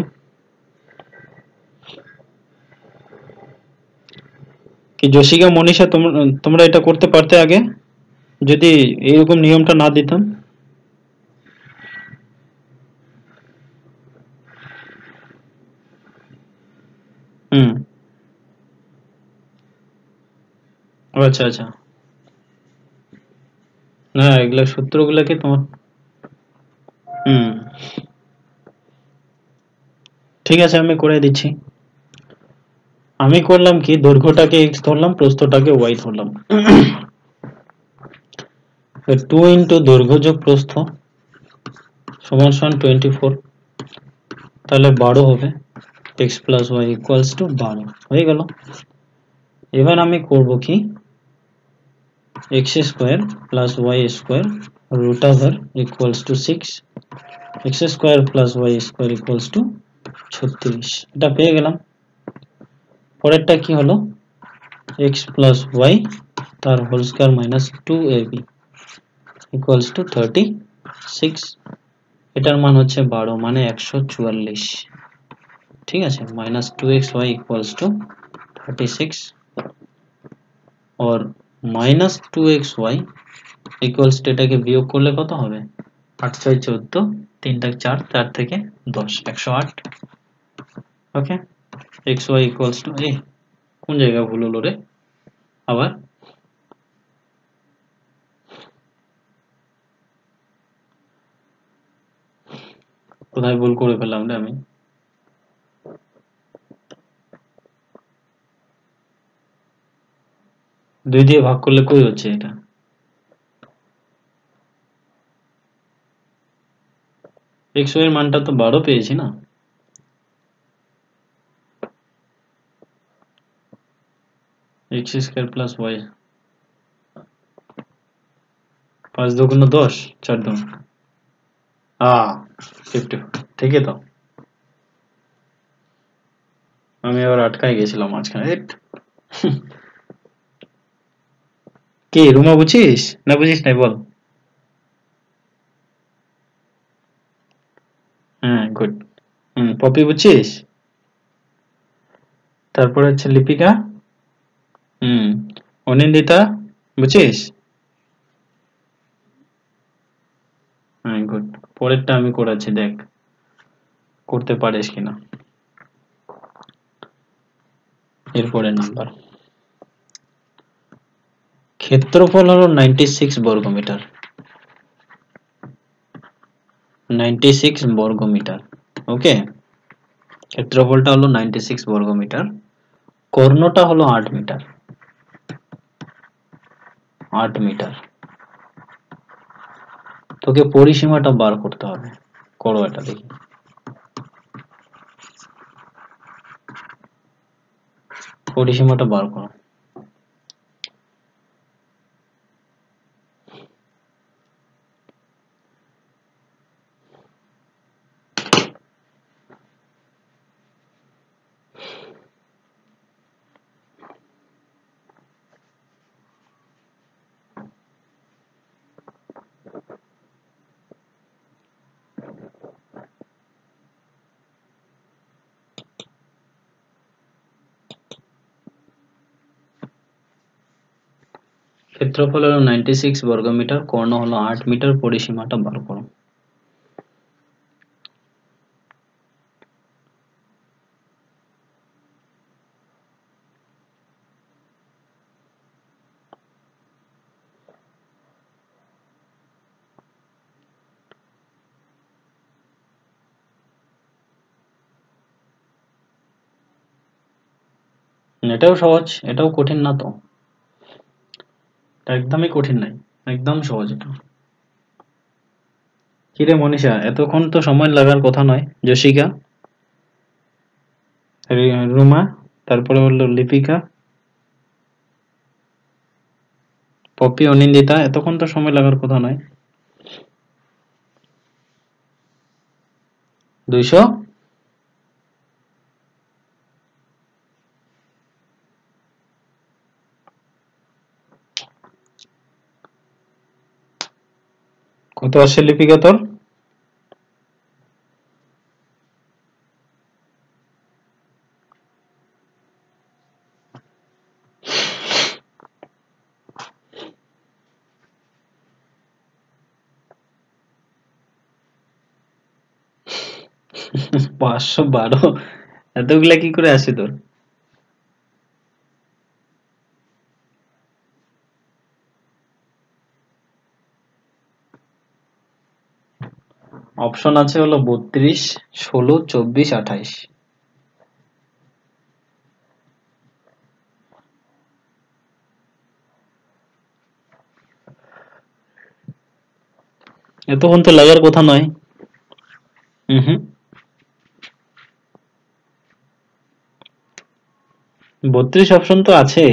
কি জশিকা মনীষা তোমরা এটা করতে পারতে আগে যদি এইরকম নিয়মটা না দিতাম হুম আচ্ছা আচ্ছা না এগুলা সূত্রগুলাকে তোমার হুম ঠিক আছে আমি করে দিচ্ছি আমি করলাম কি দৈর্ঘ্যটাকে x ধরলাম প্রস্থটাকে y ধরলাম 2 ইন্টু দৈর্ঘ্য যোগ প্রস্থ সমান সমান 24 তাহলে 12 হবে x plus y equals to 12 হয়ে গেল এবার আমি করব কি x square plus y square root over equals to 6 x square plus y square equals to 36 এটা পেয়ে গেলাম পরেরটা কি হলো x প্লাস y তার whole square minus 2ab equals to 36 এটার মান হচ্ছে 12 মানে 144 ঠিক আছে মাইনাস 2xy ইকুয়ালস টু 36 और माइनस 2xy ইকুয়ালস টু এটাকে বিয়োগ করলে কত হবে 8 6 14 3 টা 4 4 থেকে 10 108 ওকে xy ইকুয়ালস টু এই কোন জায়গা ভুল হলো রে আবার কোথায় ভুল করে ফেললাম রে আমি দুই দিয়ে ভাগ করলে কই হচ্ছে এটা xy এর মানটা তো 12 পেয়েছি না x স্কয়ার প্লাস y 5 দুগুণ 10 4 দুগুণ 50 ঠিক আছে তো আমি আবার আটকাই গেছিলাম মাঝখানে কি রুমা বুঝিস না বুঝিস নাই বল হ্যাঁ গুড পপি বুঝছিস তারপর হচ্ছে লিপিকা অনিন্দিতা বুঝছিস হ্যাঁ গুড পরেরটা আমি করাচ্ছি দেখ করতে পারিস কিনা এরপরের নাম্বার ক্ষেত্রফল হলো 96 বর্গমিটার 96 বর্গমিটার ওকে ক্ষেত্রফলটা হলো 96 বর্গমিটার কর্ণটা হলো 8 মিটার 8 মিটার। তোকে পরিসীমাটা বার করতে হবে, করো এটা দেখি। পরিসীমাটা বার করো। ক্ষেত্রফল হলো 96 বর্গমিটার, কর্ণ হলো 8 মিটার, পরিসীমাটা বার করো। এটাও সহজ, এটাও কঠিন না তো, একদমই কঠিন নাই, একদম সহজ এটা। কিরে মনীষা, এতক্ষণ তো সময় লাগার কথা নয়। যশিকা, রুমা, তারপরে হলো লিপিকা, পপি, অনিন্দিতা, এতক্ষণ তো সময় লাগার কথা নয়। 200? কত আসছে লিপিকা তোর? পাঁচশো বারো? এতগুলা কি করে আসে তোর? অপশন আছে হলো 32, 16, 24, 28। এতক্ষণ তো লাগার কথা নয়। হুম, 32 অপশন তো আছে।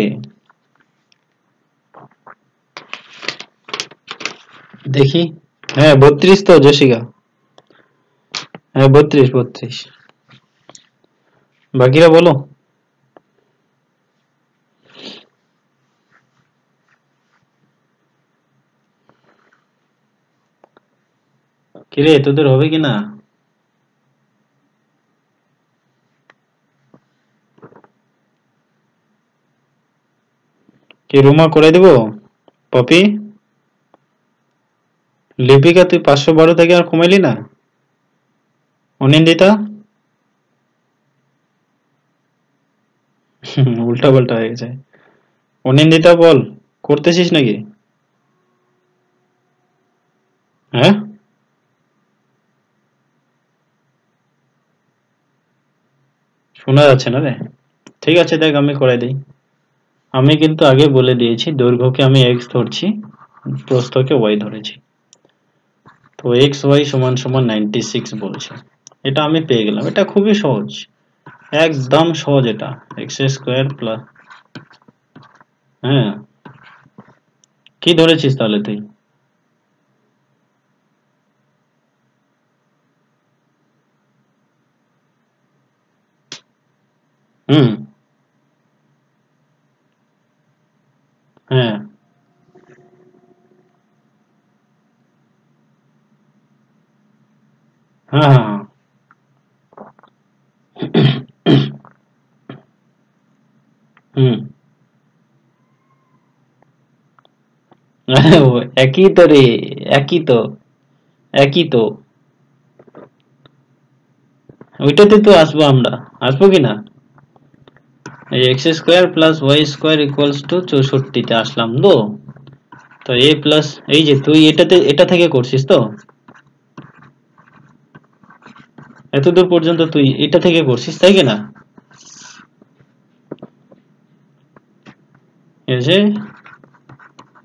দেখি, হ্যাঁ 32 তো যশিকা, হ্যাঁ 32। বাকিরা বলো। কিরে তোদের হবে কিনা? কি রুমা করে দেবো? পপি, লিপিকা, তুই 512 থেকে আর কমাইলি না? অনিন্দিতা, উল্টা পাল্টা হয়ে গেছে। অনিন্দিতা বল, করতেছিস নাকি? হ্যাঁ, শোনা যাচ্ছে না রে। ঠিক আছে দেখ, আমি করে দিই। আমি কিন্তু আগে বলে দিয়েছি, দৈর্ঘ্যকে আমি এক্স ধরছি, প্রস্থকে ওয়াই ধরেছি। তো এক্স ওয়াই সমান সমান 96 বলছে। এটা আমি পেয়ে গেলাম, এটা খুবই সহজ, একদম সহজ এটা। এক্স স্কোয়ার প্লাস, হ্যাঁ, কি ধরেছিস তাহলে তুই? হুম, হ্যাঁ, হ্যাঁ, হ্যাঁ, হুম। ও, একই তো রে, একই তো, একই তো, ওইটাতে তো আসবো আমরা, আসবো কি না? এই X square plus Y square equals to 64 তে আসলাম তো। তো এ প্লাস, এই যে তুই এটাতে এটা থেকে করছিস তো, এতদূর পর্যন্ত তুই এটা থেকে করছিস তাই কি না? এই যে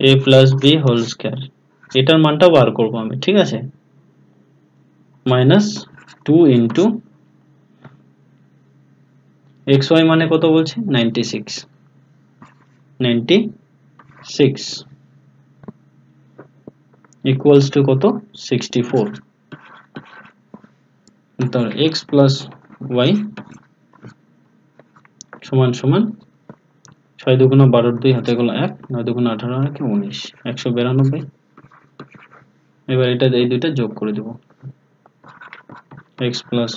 a plus B whole square, এটার মানটা বার করব আমি, ঠিক আছে, মাইনাস 2 ইন্টু এক্স ওয়াই মানে কত বলছে 96 ইকুয়ালস টু কত 64, তাহলে এক্স প্লাস ওয়াই সমান সমান 6 দুগুণ 12 2 হাতে গেল 1, 9 দুগুণ 18 আর 19, 192। এবার এটা এই দুইটা যোগ করে দেব, এক্স প্লাস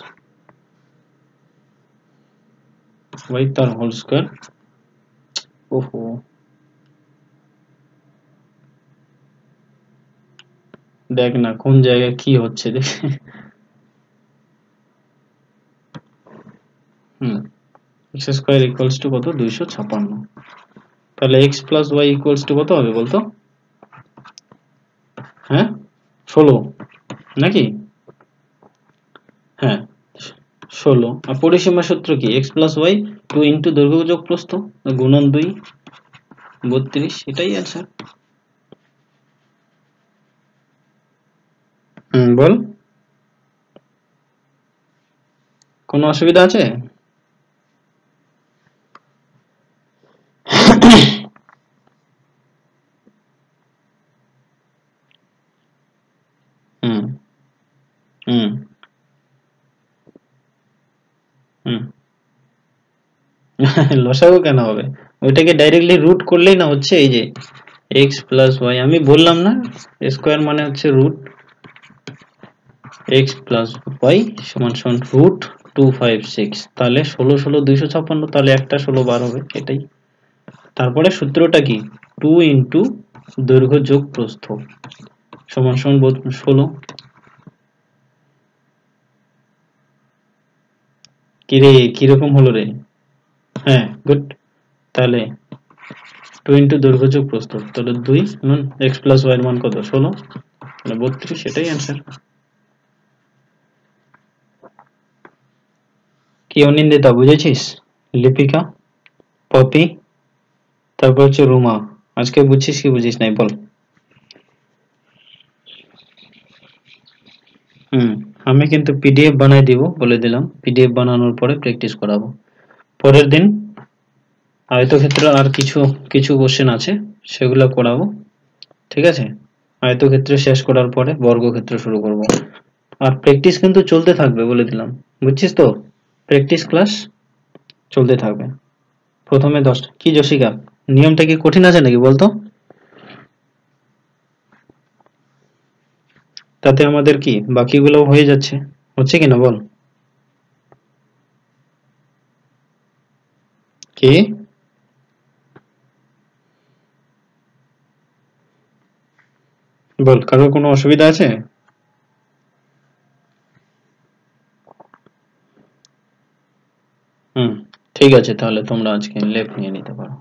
ওয়াই তার হোল স্কয়ার। ওহো, দেখ না কোন জায়গায় কি হচ্ছে দেখ। এক্স স্কয়ার ইকুয়ালস টু কত 256, তাহলে X plus Y equals to কত হবে বলতো, হ্যাঁ 16 নাকি, হ্যাঁ 16। আর পরিসীমা সূত্র কি, এক্স প্লাস ওয়াই 2 ইন্টু দৈর্ঘ্য যোগ প্রস্থ গুণন 2 32, এটাই অ্যান্সার। বল, কোনো অসুবিধা আছে? হুম হুম হুম লসাগু কেন হবে, ওইটাকে ডাইরেক্টলি রুট করলেই না হচ্ছে, এই যে এক্স প্লাস ওয়াই আমি বললাম না, স্কোয়ার মানে হচ্ছে রুট এক্স প্লাস ওয়াই সমান সমান রুট 256, তাহলে 16 16 256, তাহলে একটা 16 বার হবে, এটাই। তারপরে সূত্রটা কি, 2 ইন্টু দৈর্ঘ্য যোগ প্রস্থ সমান সমান 16। কিরে কিরকম হলো রে, হ্যাঁ গুড, তাহলে 2 ইন্টু দৈর্ঘ্য যোগ প্রস্থ, তাহলে 2 নুন এক্স প্লাস ওয়াই এর মান কত 16, তাহলে 32, সেটাই অ্যান্সার। কি অনিন্দিতা বুঝেছিস, লিপিকা, পপি, তারপর হচ্ছে রুমা, আজকে বুঝছিস কি বুঝিস নাই বল। আমি কিন্তু পিডিএফ বানাই দিব, বলে দিলাম, পিডিএফ বানানোর পরে প্র্যাকটিস করাবো। পরের দিন আয়তক্ষেত্র আর কিছু কিছু কোশ্চেন আছে, সেগুলো করাবো, ঠিক আছে। আয়তক্ষেত্র শেষ করার পরে বর্গক্ষেত্র শুরু করব, আর প্র্যাকটিস কিন্তু চলতে থাকবে বলে দিলাম, বুঝছিস তো, প্র্যাকটিস ক্লাস চলতে থাকবে। প্রথমে 10 কি যশিকা, নিয়মটা কি কঠিন আছে নাকি বলতো, তাতে আমাদের কি বাকিগুলো হয়ে যাচ্ছে, হচ্ছে কিনা বল। কি বল, কারোর কোনো অসুবিধা আছে? হুম, ঠিক আছে, তাহলে তোমরা আজকে লেফট নিয়ে নিতে পারো।